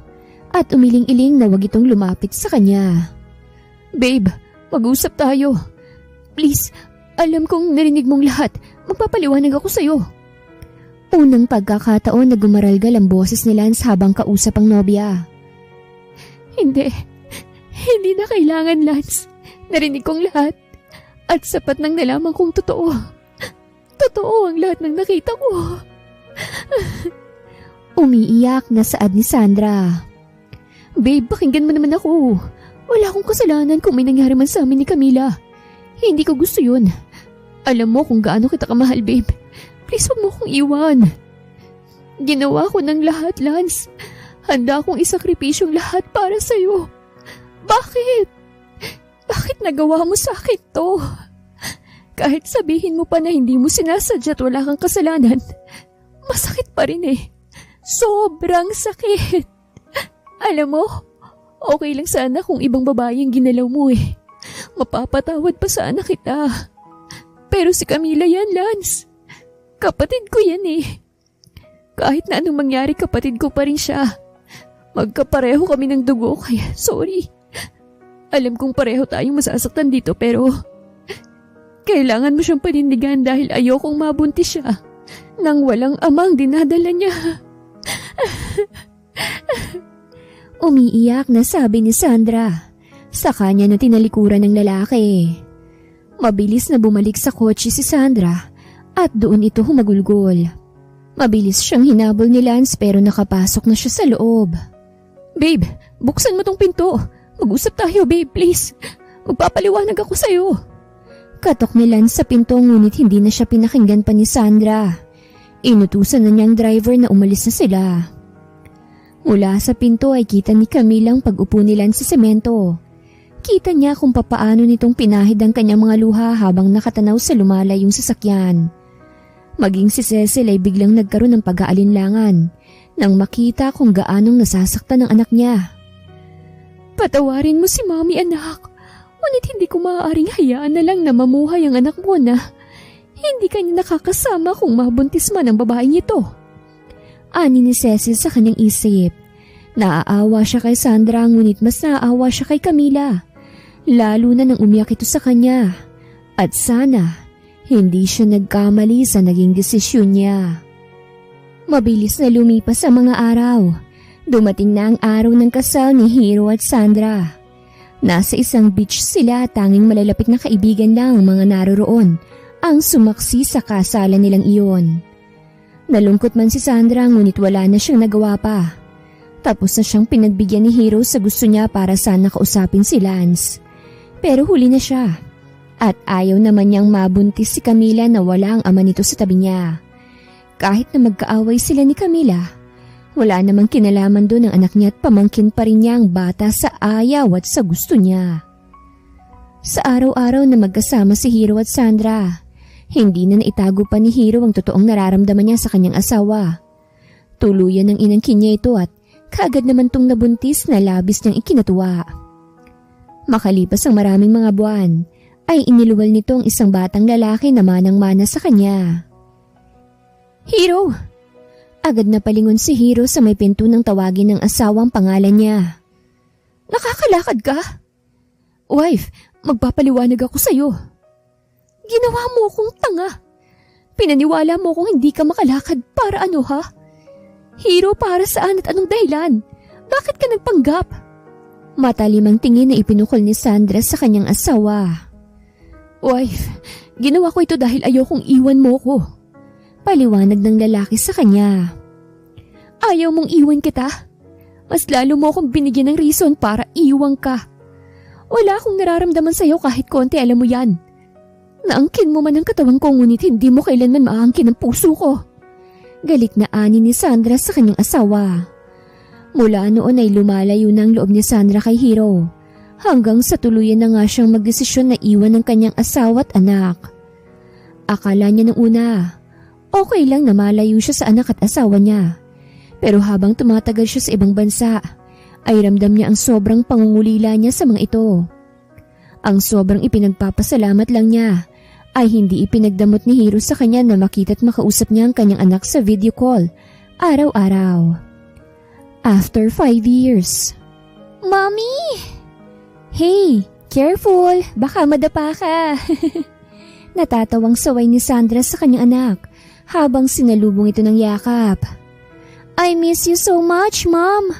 at umiling-iling na wag itong lumapit sa kanya. Babe, mag-usap tayo. Please, alam kong narinig mong lahat. Magpapaliwanag ako sa'yo. Unang pagkakataon na gumaralgal ang boses ni Lance habang kausap ang nobya. Hindi na kailangan, Lance. Narinig kong lahat. At sapat nang nalaman kong totoo. Totoo ang lahat ng nakita ko. Umiiyak na saad ni Sandra. Babe, pakinggan mo naman ako. Wala akong kasalanan kung may nangyari man sa amin ni Camila. Hindi ko gusto yun. Alam mo kung gaano kita kamahal, babe. Please huwag mo akong iwan. Ginawa ko ng lahat, Lance. Handa akong isakripisyong lahat para sa'yo. Bakit? Bakit nagawa mo sa akin to? Kahit sabihin mo pa na hindi mo sinasadya at wala kang kasalanan, masakit pa rin eh. Sobrang sakit. Alam mo, okay lang sana kung ibang babae ang ginalaw mo eh. Mapapatawad pa sana kita. Pero si Camila yan, Lance. Kapatid ko yan eh. Kahit na anong mangyari, kapatid ko pa rin siya. Magkapareho kami ng dugo, kaya sorry. Alam kong pareho tayong masasaktan dito pero kailangan mo siyang panindigan dahil ayokong mabuntis siya nang walang amang dinadala niya. Umiiyak na sabi ni Sandra. Sa kanya na tinalikuran ng lalaki. Mabilis na bumalik sa kotse si Sandra at doon ito humagulgol. Mabilis siyang hinabol ni Lance pero nakapasok na siya sa loob. Babe, buksan mo tong pinto. Mag-usap tayo, babe, please. Magpapaliwanag ako sa'yo. Katok ni Lance sa pinto ngunit hindi na siya pinakinggan pa ni Sandra. Inutusan na niyang driver na umalis na sila. Mula sa pinto ay kita ni Camila ang pag-upo ni Lance sa semento. Kita niya kung papaano nitong pinahid ang kanyang mga luha habang nakatanaw sa lumalayong sasakyan. Maging si Cecil ay biglang nagkaroon ng pag-aalinlangan nang makita kung gaanong nasasaktan ng anak niya. Patawarin mo si Mommy, anak. Ngunit hindi ko maaaring hayaan na lang na mamuhay ang anak mo na hindi kanya nakakasama kung mabuntis man ang babaeng ito. Ani ni Cecil sa kanyang isip. Naaawa siya kay Sandra ngunit mas naaawa siya kay Camila. Lalo na nang umiyak ito sa kanya. At sana hindi siya nagkamali sa naging desisyon niya. Mabilis na lumipas ang mga araw. Dumating na ang araw ng kasal ni Hero at Sandra. Nasa isang beach sila, tanging malalapit na kaibigan lang ang mga naroroon ang sumaksi sa kasalan nilang iyon. Nalungkot man si Sandra ngunit wala na siyang nagawa pa. Tapos na siyang pinagbigyan ni Hero sa gusto niya para sana kausapin si Lance. Pero huli na siya. At ayaw naman niyang mabuntis si Camila na wala ang ama nito sa tabi niya. Kahit na magkaaway sila ni Camila, wala namang kinalaman doon ang anak niya at pamangkin pa rin niya ang bata sa ayaw at sa gusto niya. Sa araw-araw na magkasama si Hero at Sandra, hindi na naitago pa ni Hero ang totoong nararamdaman niya sa kanyang asawa. Tuluyan ng inangkin niya ito at kaagad naman tong nabuntis na labis niyang ikinatuwa. Makalipas ang maraming mga buwan, ay iniluwal nito ang isang batang lalaki na manang-mana sa kanya. Hero! Agad na palingon si Hero sa may pinto ng tawagin ng asawang pangalan niya. Nakakalakad ka? Wife, magpapaliwanag ako sa'yo. Ginawa mo akong tanga. Pinaniwala mo kung hindi ka makalakad para ano ha? Hero, para saan at anong dahilan? Bakit ka nagpanggap? Matalimang tingin na ipinukol ni Sandra sa kanyang asawa. Wife, ginawa ko ito dahil ayokong iwan mo ko. Paliwanag ng lalaki sa kanya. Ayaw mong iwan kita? Mas lalo mo akong binigyan ng reason para iwan ka. Wala akong nararamdaman sa'yo kahit konti, alam mo yan. Naangkin mo man ang katawan ko ngunit hindi mo kailanman maangkin ang puso ko. Galit na ani ni Sandra sa kanyang asawa. Mula noon ay lumalayo na ang loob ni Sandra kay Hero. Hanggang sa tuluyan na nga siyang magdesisyon na iwan ng kanyang asawa at anak. Akala niya nung una, okay lang na malayo siya sa anak at asawa niya. Pero habang tumatagal siya sa ibang bansa, ay ramdam niya ang sobrang pangungulila niya sa mga ito. Ang sobrang ipinagpapasalamat lang niya ay hindi ipinagdamot ni Hero sa kanya na makita at makausap niya ang kanyang anak sa video call, araw-araw. After 5 years. Mommy! Hey, careful! Baka madapa ka! Natatawang saway ni Sandra sa kanyang anak habang sinalubong ito ng yakap. I miss you so much, Mom!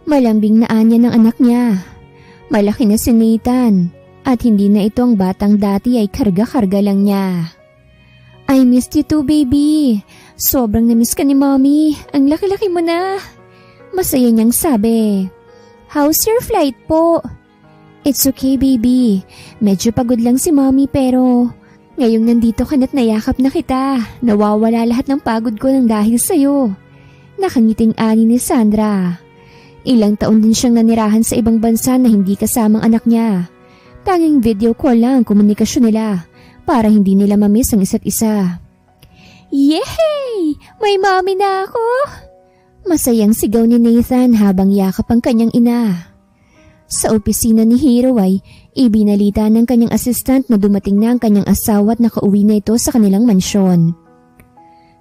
Malambing na anya ng anak niya. Malaki na si Nathan at hindi na ito ang batang dati ay karga-karga lang niya. I missed you too, baby. Sobrang namiss ka ni Mommy. Ang laki-laki mo na. Masaya niyang sabi. How's your flight po? It's okay, baby. Medyo pagod lang si mommy pero ngayong nandito ka na't nayakap na kita, nawawala lahat ng pagod ko nang dahil sa'yo. Nakangiting ani ni Sandra. Ilang taon din siyang nanirahan sa ibang bansa na hindi kasamang anak niya. Tanging video call lang ang komunikasyon nila para hindi nila mamiss ang isa't isa. Yay! May mommy na ako! Masayang sigaw ni Nathan habang yakap ang kanyang ina. Sa opisina ni Hiro ay ibinalita ng kanyang assistant na dumating na ang kanyang asawa at nakauwi na ito sa kanilang mansyon.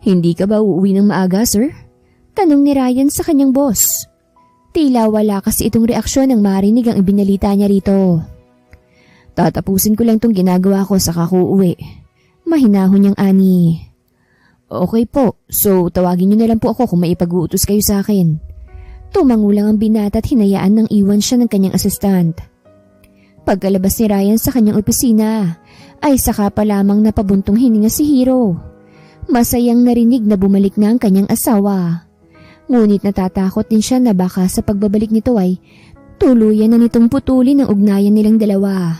Hindi ka ba uuwi ng maaga, sir? Tanong ni Ryan sa kanyang boss. Tila wala kasi itong reaksyon nang marinig ang ibinalita niya rito. Tatapusin ko lang itong ginagawa ko saka ko uuwi. Mahinahon niyang ani. Okay po, so tawagin niyo na lang po ako kung may ipag-uutos kayo sa akin. Tumangulang ang binata at hinayaan ng iwan siya ng kanyang assistant. Pagkalabas ni Ryan sa kanyang opisina, ay saka pa lamang napabuntong hininga si Hiro. Masayang narinig na bumalik na ang kanyang asawa. Ngunit natatakot din siya na baka sa pagbabalik nito ay tuluyan na nitong putulin ang ugnayan nilang dalawa.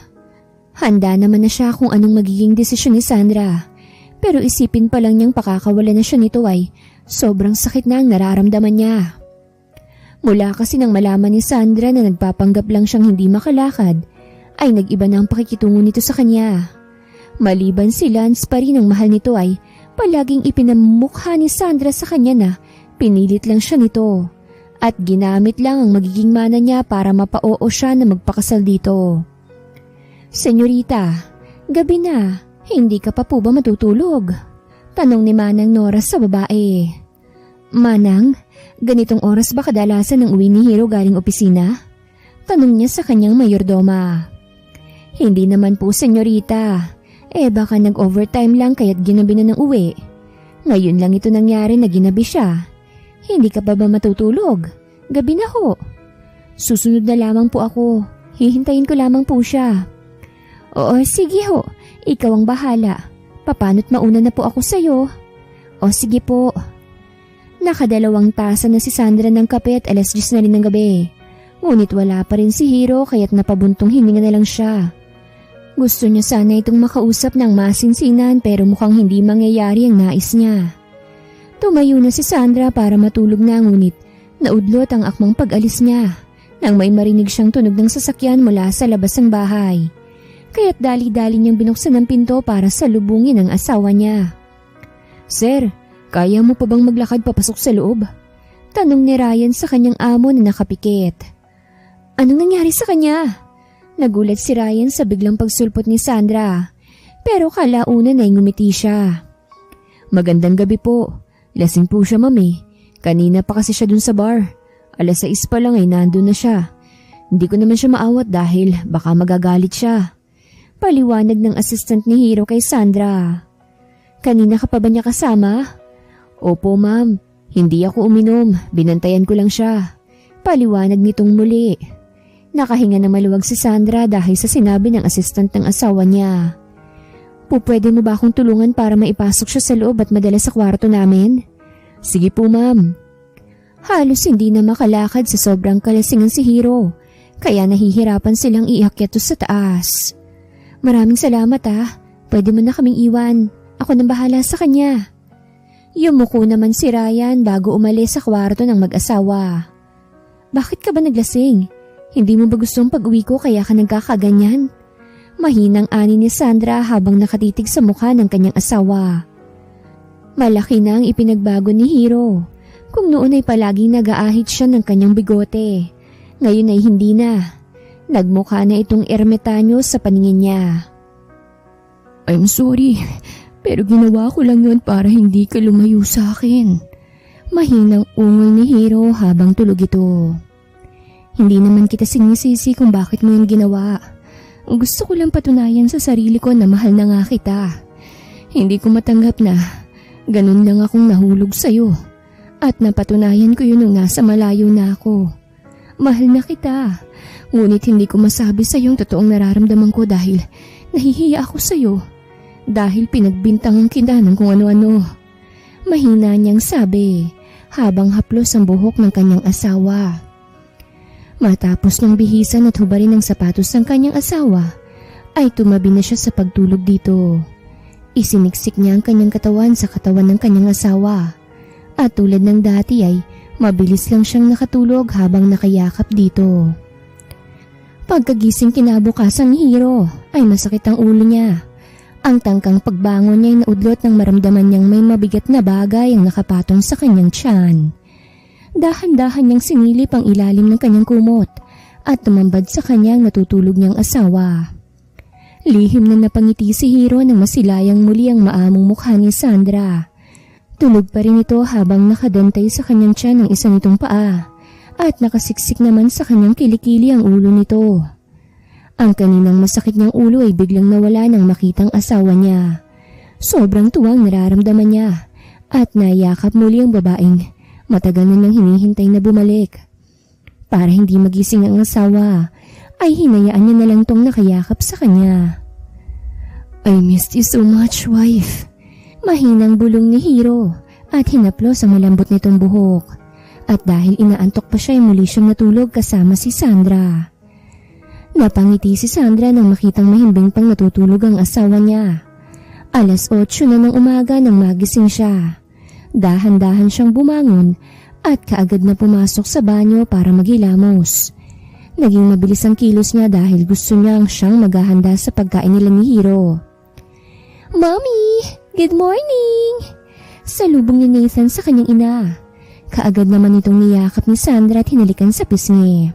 Handa naman na siya kung anong magiging desisyon ni Sandra. Pero isipin pa lang niyang pakakawala na siya nito ay sobrang sakit na ang nararamdaman niya. Mula kasi nang malaman ni Sandra na nagpapanggap lang siyang hindi makalakad, ay nag-iba na ang pakikitungo nito sa kanya. Maliban si Lance pa rin ang mahal nito ay palaging ipinamukha ni Sandra sa kanya na pinilit lang siya nito at ginamit lang ang magiging mana niya para mapa-oo siya na magpakasal dito. Senyorita, gabi na. Hindi ka pa po ba matutulog? Tanong ni Manang Nora sa babae. Manang, ganitong oras ba kadalasan ang uwi ni Hiro galing opisina? Tanong niya sa kanyang mayordoma. Hindi naman po, senyorita. Baka nag-overtime lang kaya't ginabi na ng uwi. Ngayon lang ito nangyari na ginabi siya. Hindi ka pa ba matutulog? Gabi na ho. Susunod na lamang po ako. Hihintayin ko lamang po siya. Oo, sige ho. Ikaw ang bahala. Papano't mauna na po ako sa'yo. O sige po. Nakadalawang tasa na si Sandra ng kape at 10:00 na rin ng gabi. Ngunit wala pa rin si Hiro kaya't napabuntong hininga na lang siya. Gusto niya sana itong makausap ng masinsinan pero mukhang hindi mangyayari ang nais niya. Tumayo na si Sandra para matulog na ngunit naudlot ang akmang pag-alis niya nang may marinig siyang tunog ng sasakyan mula sa labas ng bahay. Kaya't dali-dali niyang binuksan ang pinto para salubungin ang asawa niya. Sir, kaya mo pa bang maglakad papasok sa loob? Tanong ni Ryan sa kanyang amo na nakapikit. Anong nangyari sa kanya? Nagulat si Ryan sa biglang pagsulpot ni Sandra. Pero kalaunan ay ngumiti siya. Magandang gabi po. Lasing po siya, mami. Kanina pa kasi siya dun sa bar. 6:00 pa lang ay nandun na siya. Hindi ko naman siya maawat dahil baka magagalit siya. Paliwanag ng assistant ni Hiro kay Sandra. Kanina ka pa ba niya kasama? Opo, ma'am. Hindi ako uminom. Binantayan ko lang siya. Paliwanag nitong muli. Nakahinga na maluwag si Sandra dahil sa sinabi ng assistant ng asawa niya. Pwede mo ba akong tulungan para maipasok siya sa loob at madala sa kwarto namin? Sige po, ma'am. Halos hindi na makalakad sa sobrang kalasingan si Hiro, kaya nahihirapan silang iakyat sa taas. Maraming salamat Pwede mo na kaming iwan. Ako nang bahala sa kanya. Yumuko naman si Ryan bago umalis sa kwarto ng mag-asawa. Bakit ka ba naglasing? Hindi mo ba gustong pag-uwi ko kaya ka nagkakaganyan? Mahinang ani ni Sandra habang nakatitig sa mukha ng kanyang asawa. Malaki na ang ipinagbago ni Hiro. Kung noon ay palaging nag-aahit siya ng kanyang bigote, ngayon ay hindi na. Nagmukha na itong ermitanyo sa paningin niya. I'm sorry, pero ginawa ko lang yun para hindi ka lumayo sa akin. Mahinang ungol ni Hiro habang tulog ito. Hindi naman kita sinisisi kung bakit mo yun ginawa. Gusto ko lang patunayan sa sarili ko na mahal na nga kita. Hindi ko matanggap na ganun lang akong nahulog sa'yo. At napatunayan ko yun nung nasa malayo na ako. Mahal na kita. Ngunit hindi ko masabi sa iyong totoong nararamdaman ko dahil nahihiya ako sa iyo. Dahil pinagbintangan kita ng kung ano-ano. Mahina niyang sabi habang haplos ang buhok ng kanyang asawa. Matapos niyang bihisan at hubarin ang sapatos ng kanyang asawa, ay tumabi na siya sa pagtulog dito. Isiniksik niya ang kanyang katawan sa katawan ng kanyang asawa. At tulad ng dati ay mabilis lang siyang nakatulog habang nakayakap dito. Pagkagising kinabukasan ni Hiro ay masakit ang ulo niya. Ang tangkang pagbangon niya ay naudlot nang maramdaman niyang may mabigat na bagay ang nakapatong sa kanyang tiyan. Dahan-dahan niyang sinilip ang ilalim ng kanyang kumot at tumambad sa kanyang natutulog niyang asawa. Lihim na napangiti si Hiro nang masilayang muli ang maamong mukha ni Sandra. Tulog pa rin ito habang nakadantay sa kanyang tiyan ng isa nitong paa at nakasiksik naman sa kanyang kilikili ang ulo nito. Ang kaninang masakit niyang ulo ay biglang nawala nang makitang asawa niya. Sobrang tuwang nararamdaman niya at nayakap muli ang babaeng matagal na nang hinihintay na bumalik. Para hindi magising ang asawa, ay hinayaan niya na lang tong nakayakap sa kanya. "I missed you so much, wife." Mahinang bulong ni Hiro at hinaplos ang malambot nitong buhok. At dahil inaantok pa siya ay muli siyang natulog kasama si Sandra. Napangiti si Sandra nang makitang mahimbing pang natutulog ang asawa niya. 8:00 na ng umaga nang magising siya. Dahan-dahan siyang bumangon at kaagad na pumasok sa banyo para maghilamos. Naging mabilis ang kilos niya dahil gusto niyang siyang maghahanda sa pagkain nila ni Hiro. "Mommy, good morning!" Salubong ni Nathan sa kanyang ina. Kaagad naman itong niyakap ni Sandra at hinalikan sa pisngi.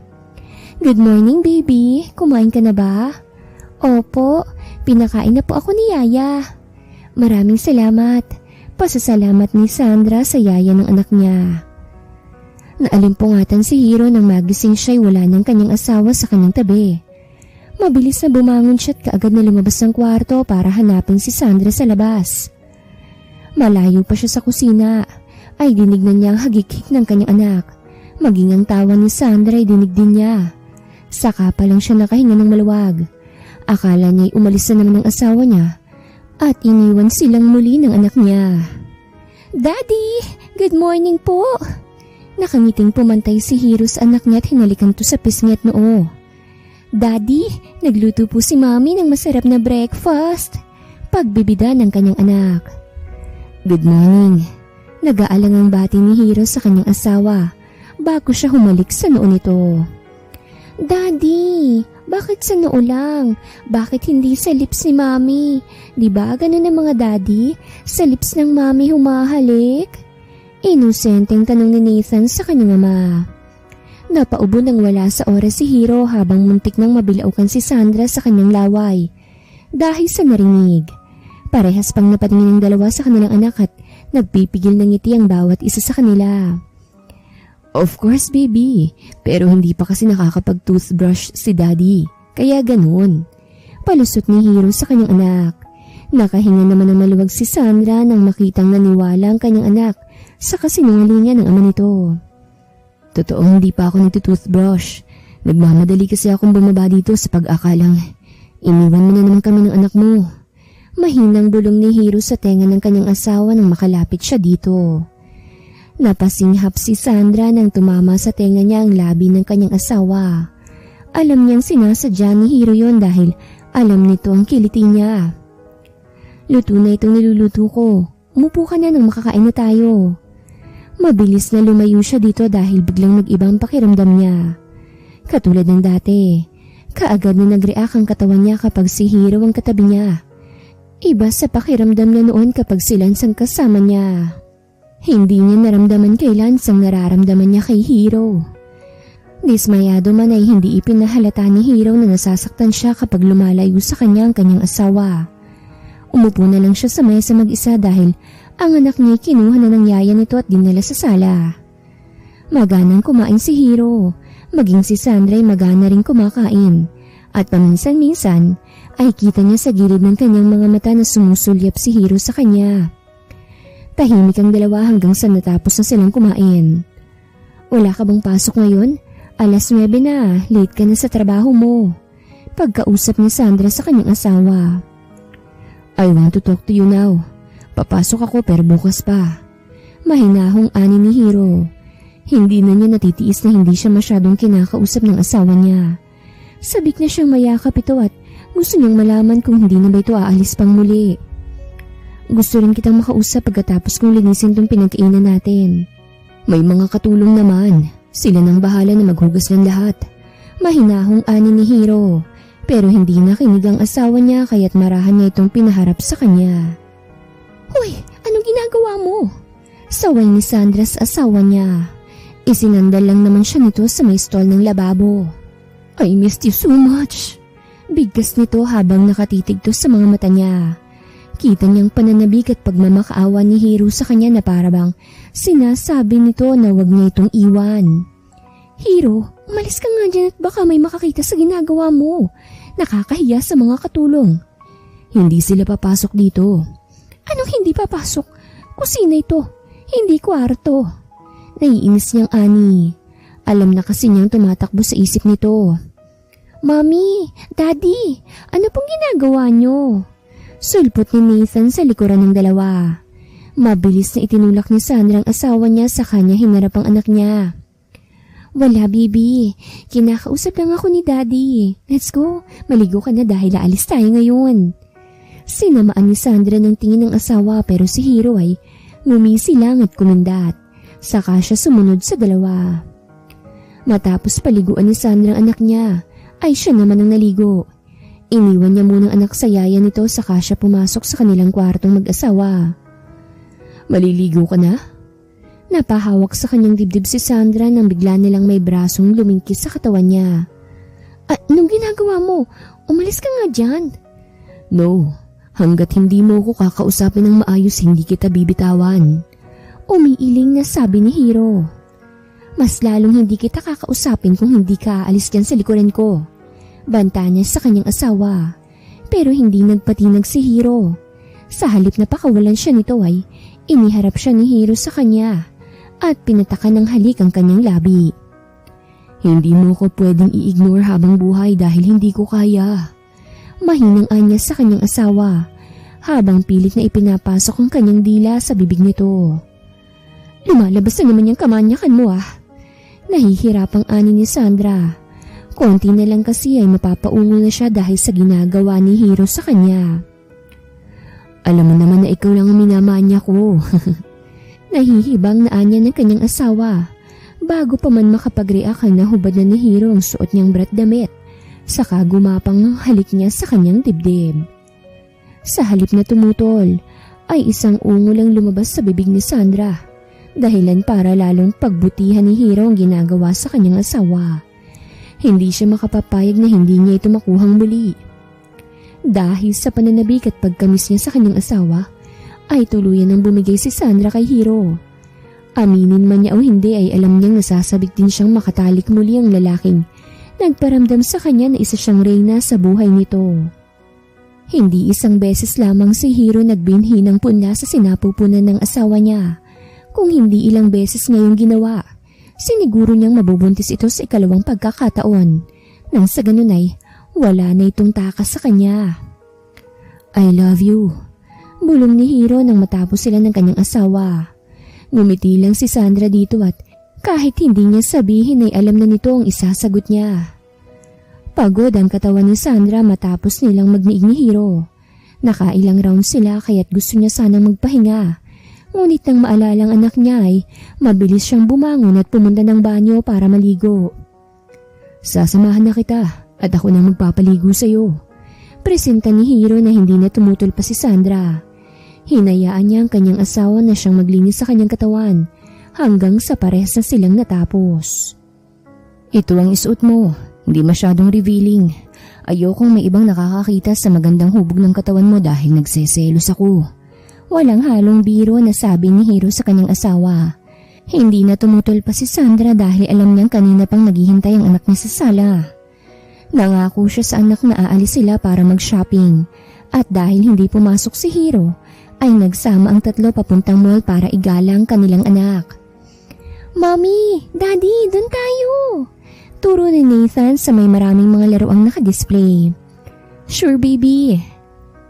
"Good morning, baby. Kumain ka na ba?" "Opo, pinakain na po ako ni Yaya." "Maraming salamat." Pasasalamat ni Sandra sa yaya ng anak niya. Naalimpungatan si Hiro nang magising siya'y wala ng kanyang asawa sa kanyang tabi. Mabilis na bumangon siya at kaagad na lumabas ng kwarto para hanapin si Sandra sa labas. Malayo pa siya sa kusina ay dinignan niya ang hagikik ng kanyang anak. Maging ang tawa ni Sandra ay dinig din niya. Saka pa lang siya nakahinga ng maluwag. Akala niya'y umalis na naman ang asawa niya at iniwan silang muli ng anak niya. "Daddy, good morning po." Nakangiting pumantay si Hiro sa anak niya at hinalikan to sa pisngi at noo. "Daddy, nagluto po si Mommy ng masarap na breakfast." Pagbibida ng kanyang anak. "Good morning." Nag-aalangang bati ni Hiro sa kanyang asawa bago siya humalik sa noo nito. "Daddy, bakit sa noo lang? Bakit hindi sa lips ni Mommy? Diba ganun ang mga daddy? Sa lips ng Mommy humahalik?" Inosenteng tanong ni Nathan sa kanyang ama. Napaubo nang wala sa oras si Hiro habang muntik nang mabilaukan si Sandra sa kanyang laway. Dahil sa narinig, parehas pang napatingin ng dalawa sa kanilang anak at nagpipigil ng ngiti ang bawat isa sa kanila. "Of course, baby, pero hindi pa kasi nakakapag-toothbrush si Daddy, kaya ganun." Palusot ni Hiro sa kanyang anak. Nakahinga naman ng maluwag si Sandra nang makitang naniwala ang kanyang anak sa kasinungalingan ng ama nito. "Totoong hindi pa ako nagtutoothbrush. Nagmamadali kasi akong bumaba dito sa pag-akalang iniwan mo na naman kami ng anak mo." Mahinang bulong ni Hiro sa tenga ng kanyang asawa nang makalapit siya dito. Napasinghap si Sandra nang tumama sa tenga niya ang labi ng kanyang asawa. Alam niyang sinasadya ni Hiro yon dahil alam nito ang kiliti niya. "Luto na itong niluluto ko. Umupo ka na nang makakain na tayo." Mabilis na lumayo siya dito dahil biglang nag-ibang pakiramdam niya. Katulad ng dati, kaagad na nag-react ang katawan niya kapag si Hiro ang katabi niya. Iba sa pakiramdam niya noon kapag si Lance ang kasama niya. Hindi niya naramdaman kay Lance ang nararamdaman niya kay Hiro. Dismayado man ay hindi ipinahalata ni Hiro na nasasaktan siya kapag lumalayo sa kanya ang kanyang asawa. Umupo na lang siya sa mesa mag-isa dahil ang anak niya kinuha na ng yaya nito at dinala sa sala. Maganang kumain si Hiro, maging si Sandra ay magana rin kumakain. At paminsan-minsan ay kita niya sa gilid ng kanyang mga mata na sumusulyap si Hiro sa kanya. Tahimik ang dalawa hanggang sa natapos na silang kumain. "Wala ka bang pasok ngayon? 9:00 na, late ka na sa trabaho mo." Pagkausap ni Sandra sa kanyang asawa. "I want to talk to you now. Papasok ako pero bukas pa." Mahinahong ani ni Hiro. Hindi na niya natitiis na hindi siya masyadong kinakausap ng asawa niya. Sabik na siyang mayakap ito at gusto niyang malaman kung hindi na ba ito aalis pang muli. Gusto rin kitang makausap pagkatapos kong linisin tong pinagkainan natin. May mga katulong naman. Sila nang bahala na maghugas ng lahat. Mahinahong ani ni Hiro. Pero hindi nakinig ang asawa niya kaya't marahan niya itong pinaharap sa kanya. Hoy, anong ginagawa mo? Saway ni Sandra sa asawa niya. Isinandal lang naman siya nito sa may stall ng lababo. I missed you so much. Bigkas nito habang nakatitig to sa mga mata niya. Kita niyang pananabik at pagmamakaawa ni Hiro sa kanya na parabang sinasabi nito na wag niya itong iwan. Hiro, umalis ka nga dyan at baka may makakita sa ginagawa mo. Nakakahiya sa mga katulong. Hindi sila papasok dito. Anong hindi papasok? Kusina ito, hindi kwarto. Naiinis niyang ani. Alam na kasi niyang tumatakbo sa isip nito. Mami, Daddy, ano pong ginagawa niyo? Sulpot ni Nathan sa likuran ng dalawa. Mabilis na itinulak ni Sandra ang asawa niya sa kanya hinarap ang anak niya. Wala, baby. Kinakausap lang ako ni Daddy. Let's go. Maligo ka na dahil aalis tayo ngayon. Sinamaan ni Sandra ng tingin ng asawa pero si Hiro ay ngumisi lang at kumindat. Saka siya sumunod sa dalawa. Matapos paliguan ni Sandra ang anak niya, ay siya naman ang naligo. Iniwan niya munang anak sa yaya nito saka siya pumasok sa kanilang kwartong mag-asawa. Maliligo ka na? Napahawak sa kanyang dibdib si Sandra nang bigla nilang may brasong lumingkis sa katawan niya. Anong ginagawa mo? Umalis ka nga dyan. No, hanggat hindi mo ko kakausapin ng maayos hindi kita bibitawan. Umiiling na sabi ni Hiro. Mas lalong hindi kita kakausapin kung hindi ka aalis dyan sa likuran ko. Banta niya sa kanyang asawa. Pero hindi nagpatinag si Hiro. Sa halip na pakawalan siya nito ay iniharap siya ni Hiro sa kanya at pinatakan ng halik ang kanyang labi. Hindi mo ko pwedeng i-ignore habang buhay dahil hindi ko kaya. Mahinang anya sa kanyang asawa habang pilit na ipinapasok ang kanyang dila sa bibig nito. Lumalabas na naman yung kamanyakan mo ah. Nahihirapang ani ni Sandra. Konti na lang kasi ay mapapaungo na siya dahil sa ginagawa ni Hiro sa kanya. Alam mo naman na ikaw lang ang minamanya ko. Nahihibang na anya ng kanyang asawa. Bago pa man makapag-react ay nahubad na ni Hiro ang suot niyang brat damit. Saka gumapang ang halik niya sa kanyang dibdib. Sa halip na tumutol, ay isang ungo lang lumabas sa bibig ni Sandra. Dahilan para lalong pagbutihan ni Hiro ang ginagawa sa kanyang asawa. Hindi siya makapapayag na hindi niya ito makuhang muli. Dahil sa pananabik at pagkamis niya sa kanyang asawa, ay tuluyan ng bumigay si Sandra kay Hiro. Aminin man niya o hindi ay alam niyang nasasabik din siyang makatalik muli ang lalaking nagparamdam sa kanya na isa siyang reyna sa buhay nito. Hindi isang beses lamang si Hiro nagbinhi ng punla sa sinapupunan ng asawa niya. Kung hindi ilang beses ngayong ginawa, siniguro niyang mabubuntis ito sa ikalawang pagkakataon. Nang sa ganun ay wala na itong takas sa kanya. I love you. Bulong ni Hiro nang matapos sila ng kanyang asawa. Ngumiti lang si Sandra dito at kahit hindi niya sabihin ay alam na nito ang isasagot niya. Pagod ang katawan ni Sandra matapos nilang magniig ni Hiro. Nakailang round sila kaya't gusto niya sanang magpahinga. Ngunit nang maalala ang anak niya ay mabilis siyang bumangon at pumunta ng banyo para maligo. Sasamahan na kita at ako na magpapaligo sa iyo. Presenta ni Hiro na hindi na tumutol pa si Sandra. Hinayaan niya ang kanyang asawa na siyang maglinis sa kanyang katawan hanggang sa parehas na silang natapos. Ito ang isuot mo, hindi masyadong revealing. Ayokong may ibang nakakakita sa magandang hubog ng katawan mo dahil nagseselos ako. Walang halong biro na sabi ni Hiro sa kanyang asawa. Hindi na tumutol pa si Sandra dahil alam niyang kanina pang naghihintay ang anak niya sa sala. Nangako siya sa anak na aalis sila para mag-shopping at dahil hindi pumasok si Hiro, ay nagsama ang tatlo papuntang mall para igalang kanilang anak. Mommy, Daddy, doon tayo! Turo ni Nathan sa may maraming mga laruang nakadisplay. Sure baby.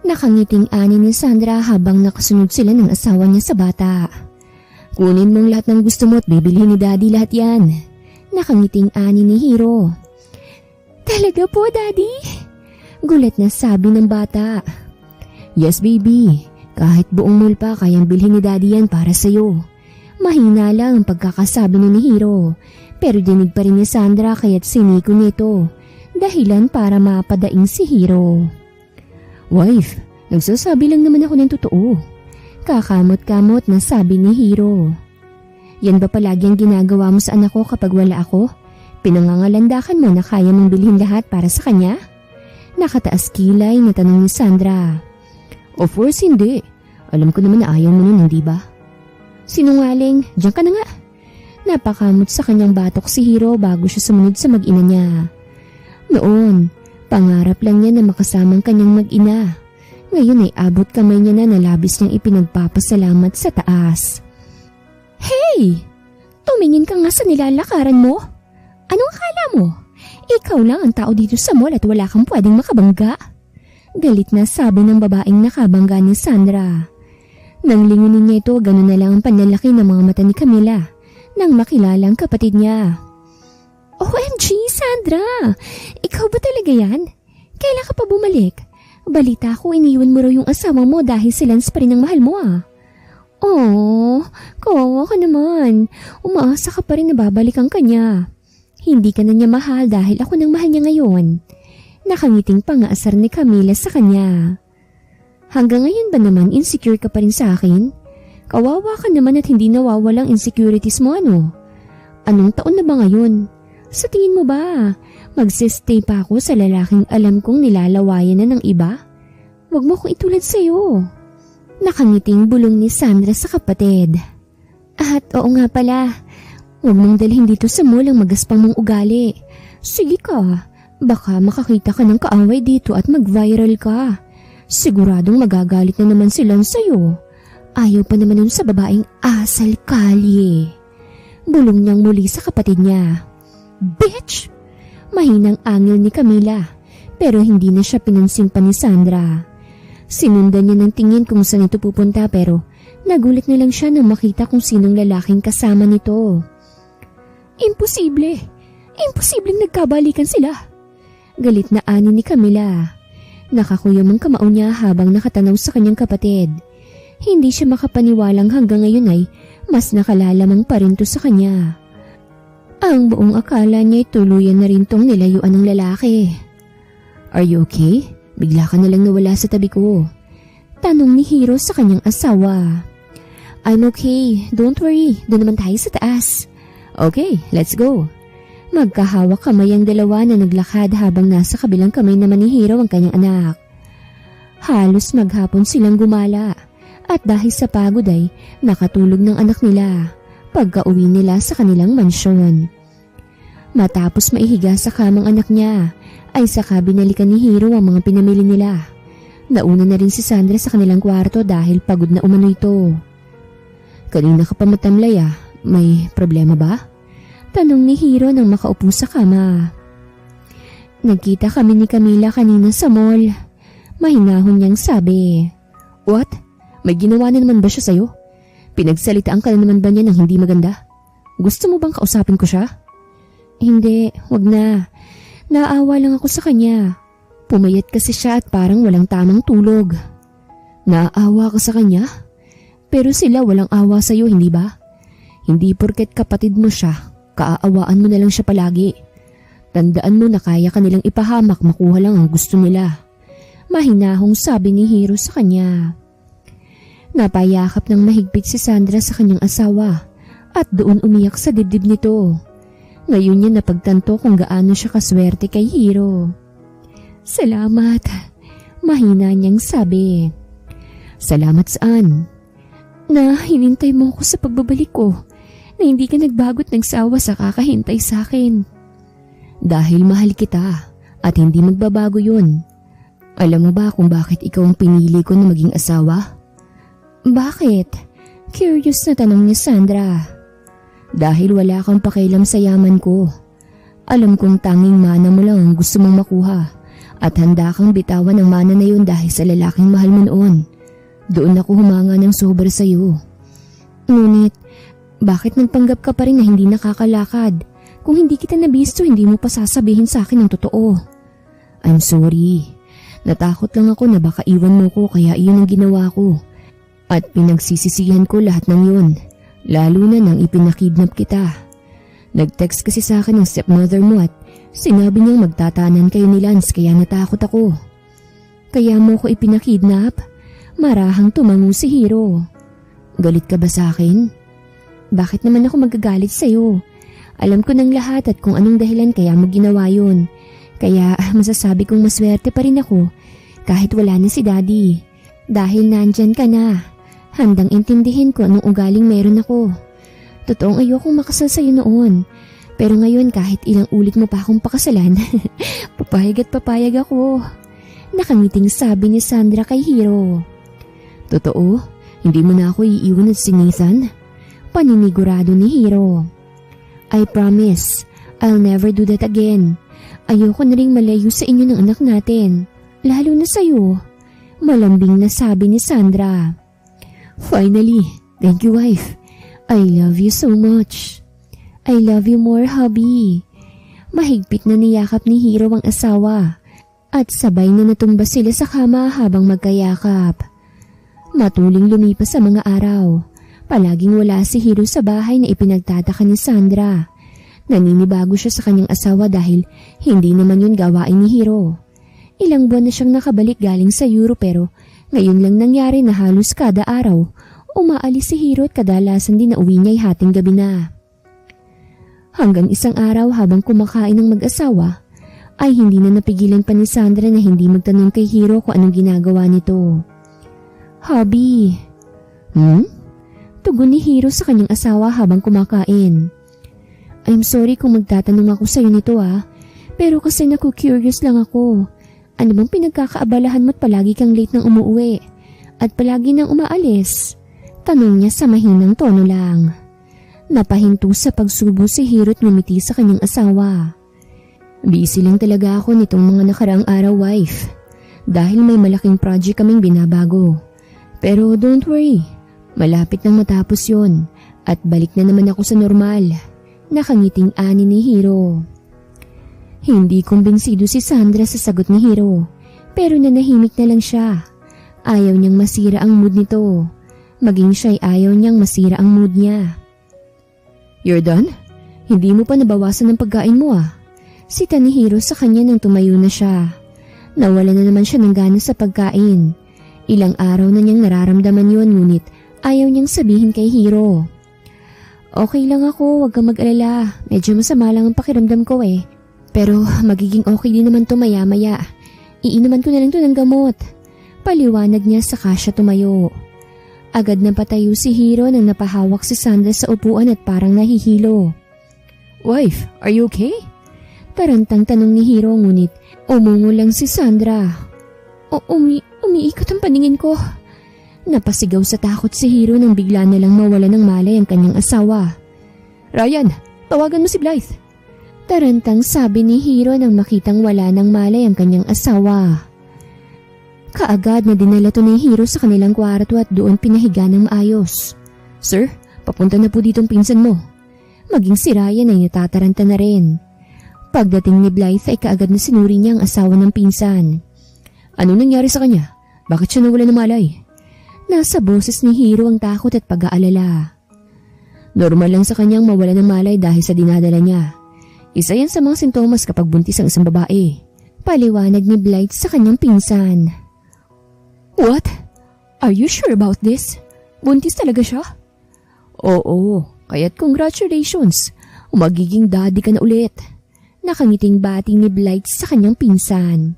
Nakangiting ani ni Sandra habang nakasunod sila ng asawa niya sa bata. Kunin mong lahat ng gusto mo at bibilhin ni Daddy lahat yan. Nakangiting ani ni Hiro. Talaga po, Daddy? Gulat na sabi ng bata. Yes, baby. Kahit buong mall pa, kayang bilhin ni Daddy yan para sa'yo. Mahina lang ang pagkakasabi ni Hiro. Pero dinig pa rin ni Sandra kaya't siniko nito. Dahilan para mapadaing si Hiro. Wife, nagsasabi lang naman ako ng totoo. Kakamot-kamot na sabi ni Hiro. Yan ba palagi ang ginagawa mo sa anak ko kapag wala ako? Pinangangalandakan mo na kaya mong bilhin lahat para sa kanya? Nakataas kilay na tanong ni Sandra. Of course hindi. Alam ko naman na ayaw mo nun, hindi ba? Sinungaling, diyan ka na nga. Napakamot sa kanyang batok si Hiro bago siya sumunod sa mag-ina niya. Noon, pangarap lang niya na makasamang kanyang mag-ina. Ngayon ay abot kamay niya na labis niyang ipinagpapasalamat sa taas. Hey! Tumingin ka nga sa nilalakaran mo. Anong akala mo? Ikaw lang ang tao dito sa mall at wala kang pwedeng makabangga. Galit na sabi ng babaeng nakabangga ni Sandra. Nang lingunin niya ito, gano'n na lang ang panlalaki ng mga mata ni Camila nang makilala ang kapatid niya. OMG, Sandra! Ikaw ba talaga yan? Kailan ka pa bumalik? Balita ko iniwan mo raw yung asawa mo dahil si Lance pa rin ang mahal mo ah. Oh, kawawa ka naman. Umaasa ka pa rin na babalikan ka niya. Hindi ka na niya mahal dahil ako nang mahal niya ngayon. Nakangiting pangaasar ni Camila sa kanya. Hanggang ngayon ba naman insecure ka pa rin sa akin? Kawawa ka naman at hindi nawawalang insecurities mo ano? Anong taon na ba ngayon? Sa tingin mo ba, magsistay pa ako sa lalaking alam kong nilalawayan na ng iba? Huwag mo kong itulad sa'yo. Nakangiting bulong ni Sandra sa kapatid. At oo nga pala, huwag mong dalhin dito sa mall ang magaspang mong ugali. Sige ka, baka makakita ka ng kaaway dito at mag-viral ka. Siguradong magagalit na naman sila sa'yo. Ayaw pa naman nun sa babaeng asal kalye. Bulong niyang muli sa kapatid niya. Bitch! Mahinang angil ni Camila, pero hindi na siya pinansin pa ni Sandra. Sinundan niya ng tingin kung saan ito pupunta pero nagulat na lang siya nang makita kung sinong lalaking kasama nito. Imposible! Imposibleng nagkabalikan sila! Galit na ani ni Camila. Nakakuyom ang kamao niya habang nakatanaw sa kanyang kapatid. Hindi siya makapaniwalang hanggang ngayon ay mas nakalalamang pa rin to sa kanya. Ang buong akala niya ay tuluyan na rin tong nilayuan ng lalaki. Are you okay? Bigla ka na lang nawala sa tabi ko. Tanong ni Hiro sa kanyang asawa. I'm okay. Don't worry. Doon naman tayo sa taas. Okay, let's go. Magkahawak kamay ang dalawa na naglakad habang nasa kabilang kamay naman ni Hiro ang kanyang anak. Halos maghapon silang gumala at dahil sa pagod ay nakatulog ng anak nila pagka-uwi nila sa kanilang mansyon. Matapos maihiga sa kamang anak niya, ay saka binalikan ni Hiro ang mga pinamili nila. Nauna na rin si Sandra sa kanilang kwarto dahil pagod na umano ito. Kanina ka pa matamlay ah, may problema ba? Tanong ni Hiro nang makaupo sa kama. Nagkita kami ni Camila kanina sa mall. Mahinahon niyang sabi. What? May ginawa na naman ba siya sa'yo? Pinagsalitaan ka na naman ba niya ng hindi maganda? Gusto mo bang kausapin ko siya? Hindi, wag na. Naawa lang ako sa kanya. Pumayat kasi siya at parang walang tamang tulog. Naawa ka sa kanya? Pero sila walang awa sa'yo, hindi ba? Hindi porket kapatid mo siya, kaaawaan mo na lang siya palagi. Tandaan mo na kaya ka nilang ipahamak, makuha lang ang gusto nila. Mahinahong sabi ni Hiro sa kanya. Napayakap ng mahigpit si Sandra sa kanyang asawa at doon umiyak sa dibdib nito. Ngayon niya napagtanto kung gaano siya kaswerte kay Hiro. Salamat, mahina niyang sabi. Salamat saan? Na hinintay mo ako sa pagbabalik ko, na hindi ka nagbago't nagsawa sa kakahintay sa akin. Dahil mahal kita at hindi magbabago yun. Alam mo ba kung bakit ikaw ang pinili ko na maging asawa? Bakit? Curious na tanong ni Sandra. Dahil wala kang pakialam sa yaman ko. Alam kong tanging mana mo lang ang gusto mong makuha at handa kang bitawan ang mana na yun dahil sa lalaking mahal mo noon. Doon ako humanga ng sobra sa iyo. Ngunit Bakit nagpanggap ka pa rin na hindi nakakalakad? Kung hindi kita nabisto, hindi mo pa sasabihin sa akin ang totoo. I'm sorry. Natakot lang ako na baka iwan mo ko kaya iyon ang ginawa ko. At pinagsisisihan ko lahat ng yun, lalo na nang ipinakidnap kita. Nag-text kasi sa akin ng stepmother mo at sinabi niyang magtatanan kayo ni Lance kaya natakot ako. Kaya mo ko ipinakidnap? Marahang tumango si Hiro. Galit ka ba sa akin? Bakit naman ako magagalit sa'yo? Alam ko ng lahat at kung anong dahilan kaya mo ginawa yun. Kaya masasabi kong maswerte pa rin ako kahit wala na si Daddy. Dahil nandyan ka na, handang intindihin ko anong ugaling meron ako. Totoong ayokong makasal sa'yo noon. Pero ngayon kahit ilang ulit mo pa akong pakasalan, papayag at papayag ako. Nakangiting sabi ni Sandra kay Hiro. Totoo? Hindi mo na ako iiwan at si Nathan? Paninigurado ni Hiro. I promise, I'll never do that again. Ayoko na ring malayo sa inyo ng anak natin. Lalo na sa'yo. Malambing na sabi ni Sandra. Finally, thank you wife. I love you so much. I love you more, hubby. Mahigpit na niyakap ni Hiro ang asawa at sabay na natumba sila sa kama habang magkayakap. Matuling lumipas sa mga araw. Palaging wala si Hiro sa bahay na ipinagtataka ni Sandra. Naninibago siya sa kanyang asawa dahil hindi naman yun gawain ni Hiro. Ilang buwan na siyang nakabalik galing sa Europe pero ngayon lang nangyari na halos kada araw umaalis si Hiro at kadalasan din na uwi niya'y hating gabi na. Hanggang isang araw habang kumakain ng mag-asawa ay hindi na napigilan pa ni Sandra na hindi magtanong kay Hiro kung anong ginagawa nito. Hubby. Tugon ni Hiro sa kanyang asawa habang kumakain. I'm sorry kung magtatanong ako sa'yo nito pero kasi naku-curious lang ako. Ano bang pinagkakaabalahan mo't palagi kang late nang umuwi at palagi nang umaalis? Tanong niya sa mahinang tono lang. Napahinto sa pagsubo si Hiro at ngumiti sa kanyang asawa. Busy lang talaga ako nitong mga nakaraang araw, wife. Dahil may malaking project kaming binabago. Pero don't worry. Malapit nang matapos yon at balik na naman ako sa normal. Nakangiting ani ni Hiro. Hindi kumbinsido si Sandra sa sagot ni Hiro, pero nanahimik na lang siya. Ayaw niyang masira ang mood nito. Maging siya'y ayaw niyang masira ang mood niya. You're done? Hindi mo pa nabawasan ng pagkain mo Sita ni Hiro sa kanya nang tumayo na siya. Nawala na naman siya ng gana sa pagkain. Ilang araw na niyang nararamdaman yun ngunit ayaw niyang sabihin kay Hiro. Okay lang ako, wag kang mag-alala. Medyo masama lang ang pakiramdam ko Pero magiging okay din naman to maya-maya. Iinuman ko na lang to ng gamot. Paliwanag niya saka siya tumayo. Agad na patayo si Hiro nang napahawak si Sandra sa upuan at parang nahihilo. Wife, are you okay? Tarantang tanong ni Hiro ngunit umungo lang si Sandra. Umiikot ang paningin ko. Napasigaw sa takot si Hiro nang bigla na lang mawala ng malay ang kanyang asawa. Ryan, tawagan mo si Blythe. Tarantang sabi ni Hiro nang makitang wala ng malay ang kanyang asawa. Kaagad na dinala to ni Hiro sa kanilang kwarto at doon pinahiga ng maayos. Sir, papunta na po ditong pinsan mo. Maging si Ryan ay natataranta na rin. Pagdating ni Blythe ay kaagad na sinuri niya ang asawa ng pinsan. Ano nangyari sa kanya? Bakit siya nawala ng malay? Nasa boses ni Hiro ang takot at pag-aalala. Normal lang sa kanyang mawala ng malay dahil sa dinadala niya. Isa yan sa mga sintomas kapag buntis ang isang babae. Paliwanag ni Blythe sa kanyang pinsan. What? Are you sure about this? Buntis talaga siya? Oo, kaya't congratulations. Magiging daddy ka na ulit. Nakangiting bati ni Blythe sa kanyang pinsan.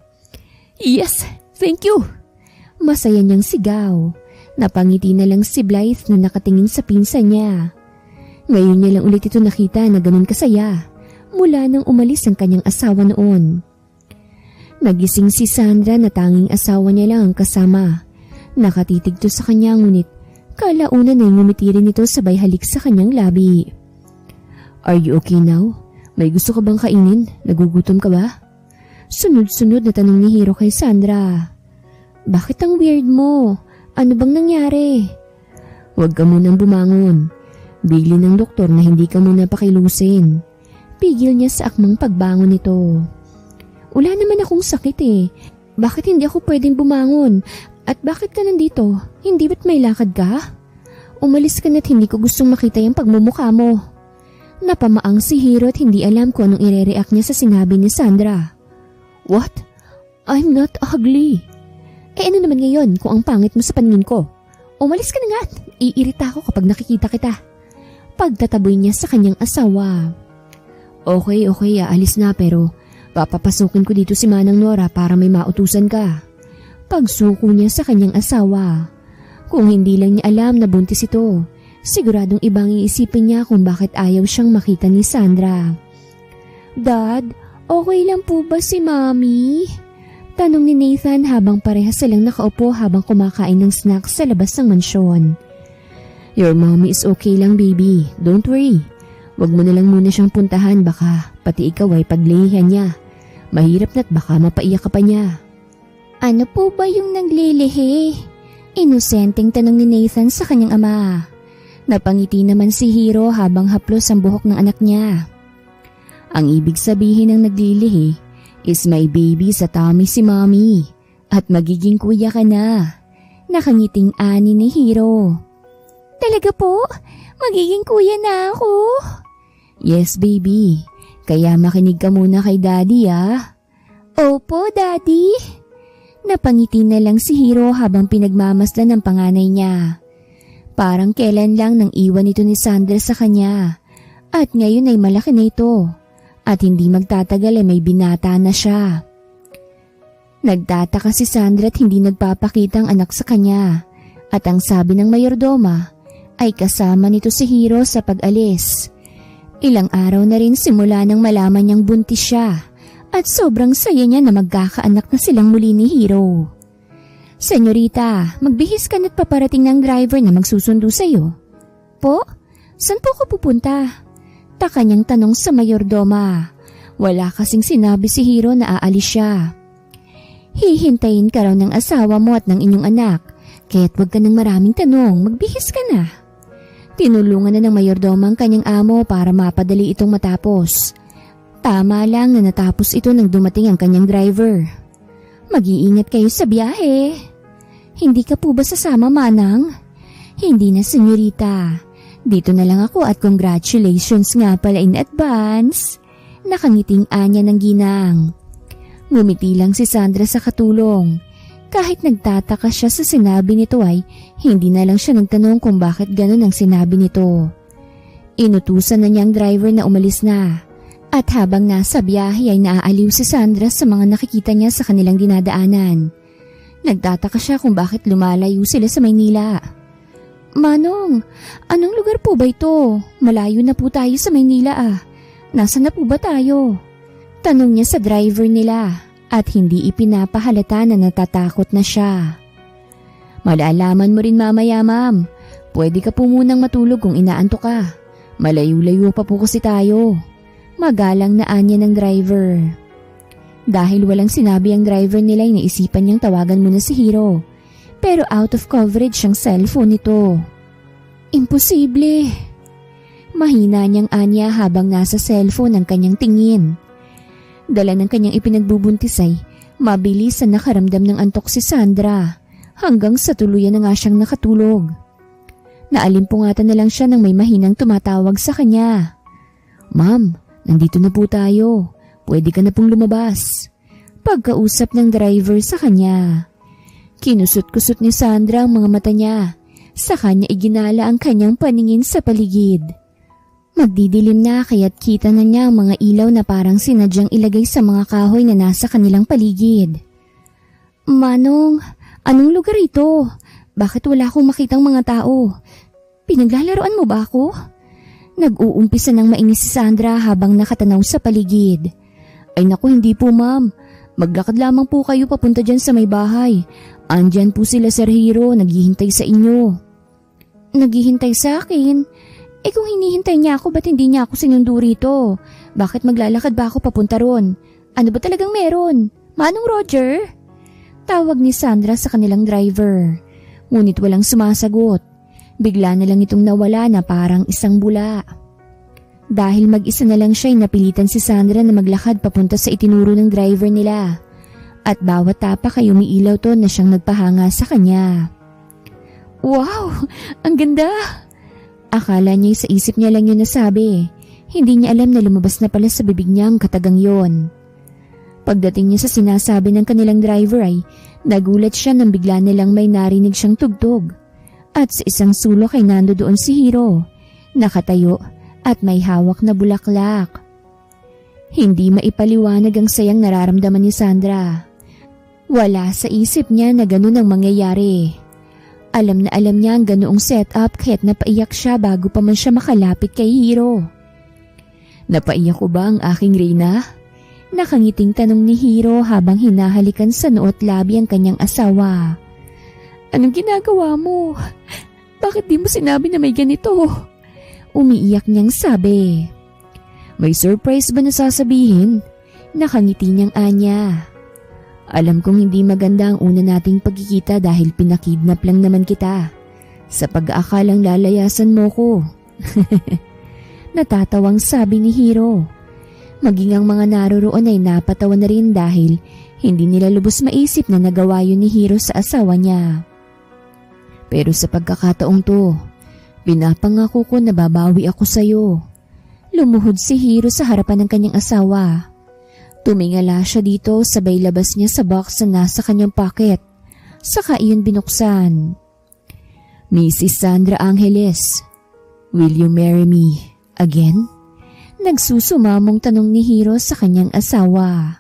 Yes, thank you. Masaya niyang sigaw. Napangiti na lang si Blythe na nakatingin sa pinsan niya. Ngayon niya lang ulit ito nakita na ganun kasaya mula nang umalis ang kanyang asawa noon. Nagising si Sandra na tanging asawa niya lang ang kasama. Nakatitig to sa kanya ngunit kalaunan ay ngumiti rin ito sabay halik sa kanyang labi. Are you okay now? May gusto ka bang kainin? Nagugutom ka ba? Sunod-sunod na tanong ni Hiro kay Sandra. Bakit ang weird mo? Ano bang nangyari? Huwag ka munang bumangon. Bigli ng doktor na hindi ka muna pakilusin. Pigil niya sa akmang pagbangon nito. Wala naman akong sakit eh. Bakit hindi ako pwedeng bumangon? At bakit ka nandito? Hindi ba't may lakad ka? Umalis ka na't hindi ko gustong makita yung pagmumukha mo. Napamaang si Hiro at hindi alam kung anong ire-react niya sa sinabi ni Sandra. What? I'm not ugly. Ano naman ngayon kung ang pangit mo sa paningin ko? Umalis ka na nga at iirita ako kapag nakikita kita. Pagtataboy niya sa kanyang asawa. Okay, aalis na pero papapasukin ko dito si Manang Nora para may mautusan ka. Pagsuko niya sa kanyang asawa. Kung hindi lang niya alam na buntis ito, siguradong ibang iisipin niya kung bakit ayaw siyang makita ni Sandra. Dad, okay lang po ba si Mommy? Tanong ni Nathan habang parehas silang nakaupo habang kumakain ng snacks sa labas ng mansyon. Your mommy is okay lang baby, don't worry. Wag mo na lang muna siyang puntahan baka pati ikaw ay paglihihan niya. Mahirap na't baka mapaiyak ka pa niya. Ano po ba yung naglilihi? Inosenteng tanong ni Nathan sa kanyang ama. Napangiti naman si Hiro habang haplos ang buhok ng anak niya. Ang ibig sabihin ng naglilihi is may baby sa tummy si mommy at magiging kuya ka na. Nakangiting ani ni Hiro. Talaga po? Magiging kuya na ako? Yes baby, kaya makinig ka muna kay daddy ah. Opo daddy. Napangiti na lang si Hiro habang pinagmamasdan ng panganay niya. Parang kailan lang nang iwan ito ni Sandra sa kanya at ngayon ay malaki na ito. At hindi magtatagal ay may binata na siya. Nagtataka si Sandra at hindi nagpapakita ang anak sa kanya. At ang sabi ng mayordoma ay kasama nito si Hiro sa pag-alis. Ilang araw na rin simula nang malaman niyang buntis siya. At sobrang saya niya na magkakaanak na silang muli ni Hiro. Senyorita, magbihis ka na't paparating ng driver na magsusundo sa iyo. Po? Saan po ko pupunta? Taka niyang tanong sa mayordoma. Wala kasing sinabi si Hiro na aalis siya. Hihintayin ka raw ng asawa mo at ng inyong anak, kaya't wag ka ng maraming tanong, magbihis ka na. Tinulungan na ng mayordoma ang kanyang amo para mapadali itong matapos. Tama lang na natapos ito nang dumating ang kanyang driver. Mag-iingat kayo sa biyahe. Hindi ka po ba sasama, Manang? Hindi na, senyorita. Dito na lang ako at congratulations nga pala in advance. Nakangiting anya ng ginang. Ngumiti lang si Sandra sa katulong. Kahit nagtataka siya sa sinabi nito ay hindi na lang siya nagtanong kung bakit ganun ang sinabi nito. Inutusan na niyang driver na umalis na. At habang nasa biyahe ay naaaliw si Sandra sa mga nakikita niya sa kanilang dinadaanan. Nagtataka siya kung bakit lumalayo sila sa Maynila. Manong, anong lugar po ba ito? Malayo na po tayo sa Maynila ah. Nasaan na po ba tayo? Tanong niya sa driver nila at hindi ipinapahalata na natatakot na siya. Malalaman mo rin mamaya, ma'am. Pwede ka po munang matulog kung inaantok ka. Malayo-layo pa po kasi tayo. Magalang na anya ng driver. Dahil walang sinabi ang driver nila ay naisipan niyang tawagan muna si Hiro. Pero out of coverage ang cellphone nito. Imposible. Mahina niyang anya habang nasa cellphone ang kanyang tingin. Dala ng kanyang ipinagbubuntis ay mabilis na nakaramdam ng antok si Sandra hanggang sa tuluyan na nga siyang nakatulog. Naalimpungatan na lang siya nang may mahinang tumatawag sa kanya. Ma'am, nandito na po tayo. Pwede ka na pong lumabas. Pagkausap ng driver sa kanya. Kinusot-kusot ni Sandra ang mga mata niya. Sa kanya iginala ang kanyang paningin sa paligid. Magdidilim na kaya't kita na niya ang mga ilaw na parang sinadyang ilagay sa mga kahoy na nasa kanilang paligid. Manong, anong lugar ito? Bakit wala akong makitang mga tao? Pinaglalaroan mo ba ako? Nag-uumpisa ng mainis si Sandra habang nakatanaw sa paligid. Ay naku, hindi po ma'am. Maglakad lamang po kayo papunta dyan sa may bahay. Andyan po sila Sir Hiro, naghihintay sa inyo. Naghihintay sa akin? Kung hinihintay niya ako, ba't hindi niya ako sinundo rito? Bakit maglalakad ba ako papunta ron? Ano ba talagang meron? Manong Roger? Tawag ni Sandra sa kanilang driver. Ngunit walang sumasagot. Bigla na lang itong nawala na parang isang bula. Dahil mag-isa na lang siya, napilitan si Sandra na maglakad papunta sa itinuro ng driver nila. At bawat tapak ay umiilaw to na siyang nagpahanga sa kanya. Wow! Ang ganda! Akala niya sa isip niya lang yun nasabi. Hindi niya alam na lumabas na pala sa bibig niya ang katagang yon. Pagdating niya sa sinasabi ng kanilang driver ay nagulat siya nang bigla nilang may narinig siyang tugtog. At sa isang sulok ay nandoon si Hiro, nakatayo at may hawak na bulaklak. Hindi maipaliwanag ang sayang nararamdaman ni Sandra. Wala sa isip niya na ganun ang mangyayari. Alam na alam niya ang ganoong setup kaya't napaiyak siya bago pa man siya makalapit kay Hiro. Napaiyak ko ba ang aking Reyna? Nakangiting tanong ni Hiro habang hinahalikan sa noo at labi ang kanyang asawa. Anong ginagawa mo? Bakit di mo sinabi na may ganito? Umiiyak niyang sabi. May surprise ba na sasabihin? Nakangiti niyang anya. Alam kong hindi maganda ang una nating pagkikita dahil pinakidnap lang naman kita. Sa pag-aakalang lalayasan mo ko. Natatawang sabi ni Hiro. Maging ang mga naroroon ay napatawa na rin dahil hindi nila lubos maisip na nagawa yun ni Hiro sa asawa niya. Pero sa pagkakataong to, pinapangako ko na babawi ako sa'yo. Lumuhod si Hiro sa harapan ng kanyang asawa. Tumingala siya dito sabay labas niya sa box na nasa kanyang pocket. Saka iyon binuksan. Mrs. Sandra Angeles, will you marry me again? Nagsusumamong tanong ni Hiro sa kanyang asawa.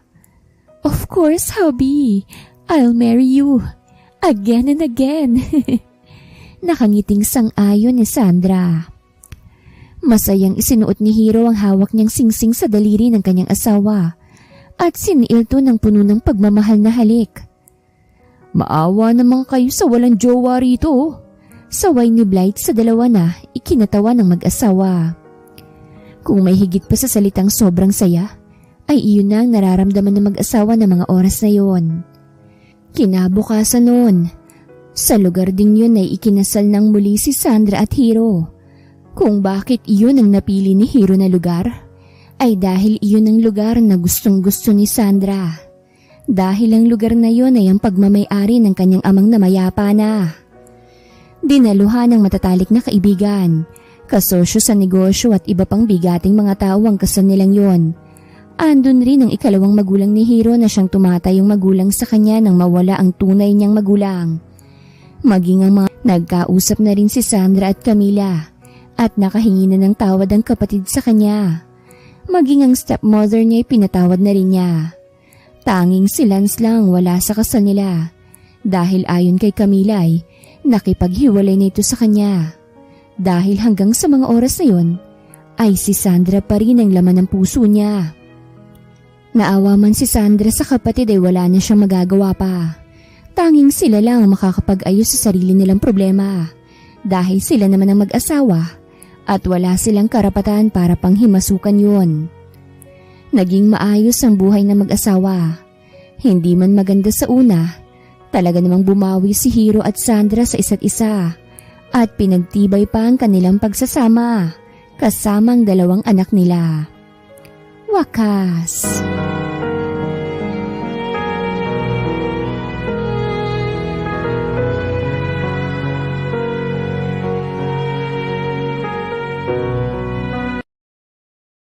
Of course, hubby. I'll marry you. Again and again. Nakangiting sang-ayon ni Sandra. Masayang isinuot ni Hiro ang hawak niyang singsing sa daliri ng kanyang asawa at siniil to ng puno ng pagmamahal na halik. Maawa naman kayo sa walang jowa rito. Saway ni Blight sa dalawa na ikinatawa ng mag-asawa. Kung may higit pa sa salitang sobrang saya, ay iyon na ang nararamdaman ng mag-asawa ng mga oras na yon. Kinabukasan noon, sa lugar ding yun ay ikinasal ng muli si Sandra at Hiro. Kung bakit iyon ang napili ni Hiro na lugar, ay dahil iyon ang lugar na gustong-gusto ni Sandra. Dahil ang lugar na yun ay ang pagmamay-ari ng kanyang amang namayapa na. Dinaluhan ng matatalik na kaibigan, kasosyo sa negosyo at iba pang bigating mga tao ang kasal nilang yon. Andun rin ang ikalawang magulang ni Hiro na siyang tumatayong magulang sa kanya nang mawala ang tunay niyang magulang. Maging ang mga nagkausap na rin si Sandra at Camila at nakahingi na ng tawad ang kapatid sa kanya. Maging ang stepmother niya ay pinatawad na rin niya. Tanging si Lance lang wala sa kasal nila dahil ayon kay Camila ay nakipaghiwalay na ito sa kanya. Dahil hanggang sa mga oras na yon ay si Sandra pa rin ang laman ng puso niya. Naawa man si Sandra sa kapatid ay wala na siyang magagawa pa. Tanging sila lang ang makakapag-ayos sa sarili nilang problema dahil sila naman ang mag-asawa at wala silang karapatan para panghimasukan yun. Naging maayos ang buhay ng mag-asawa. Hindi man maganda sa una, talaga namang bumawi si Hiro at Sandra sa isa't isa at pinagtibay pa ang kanilang pagsasama kasama ang dalawang anak nila. Wakas.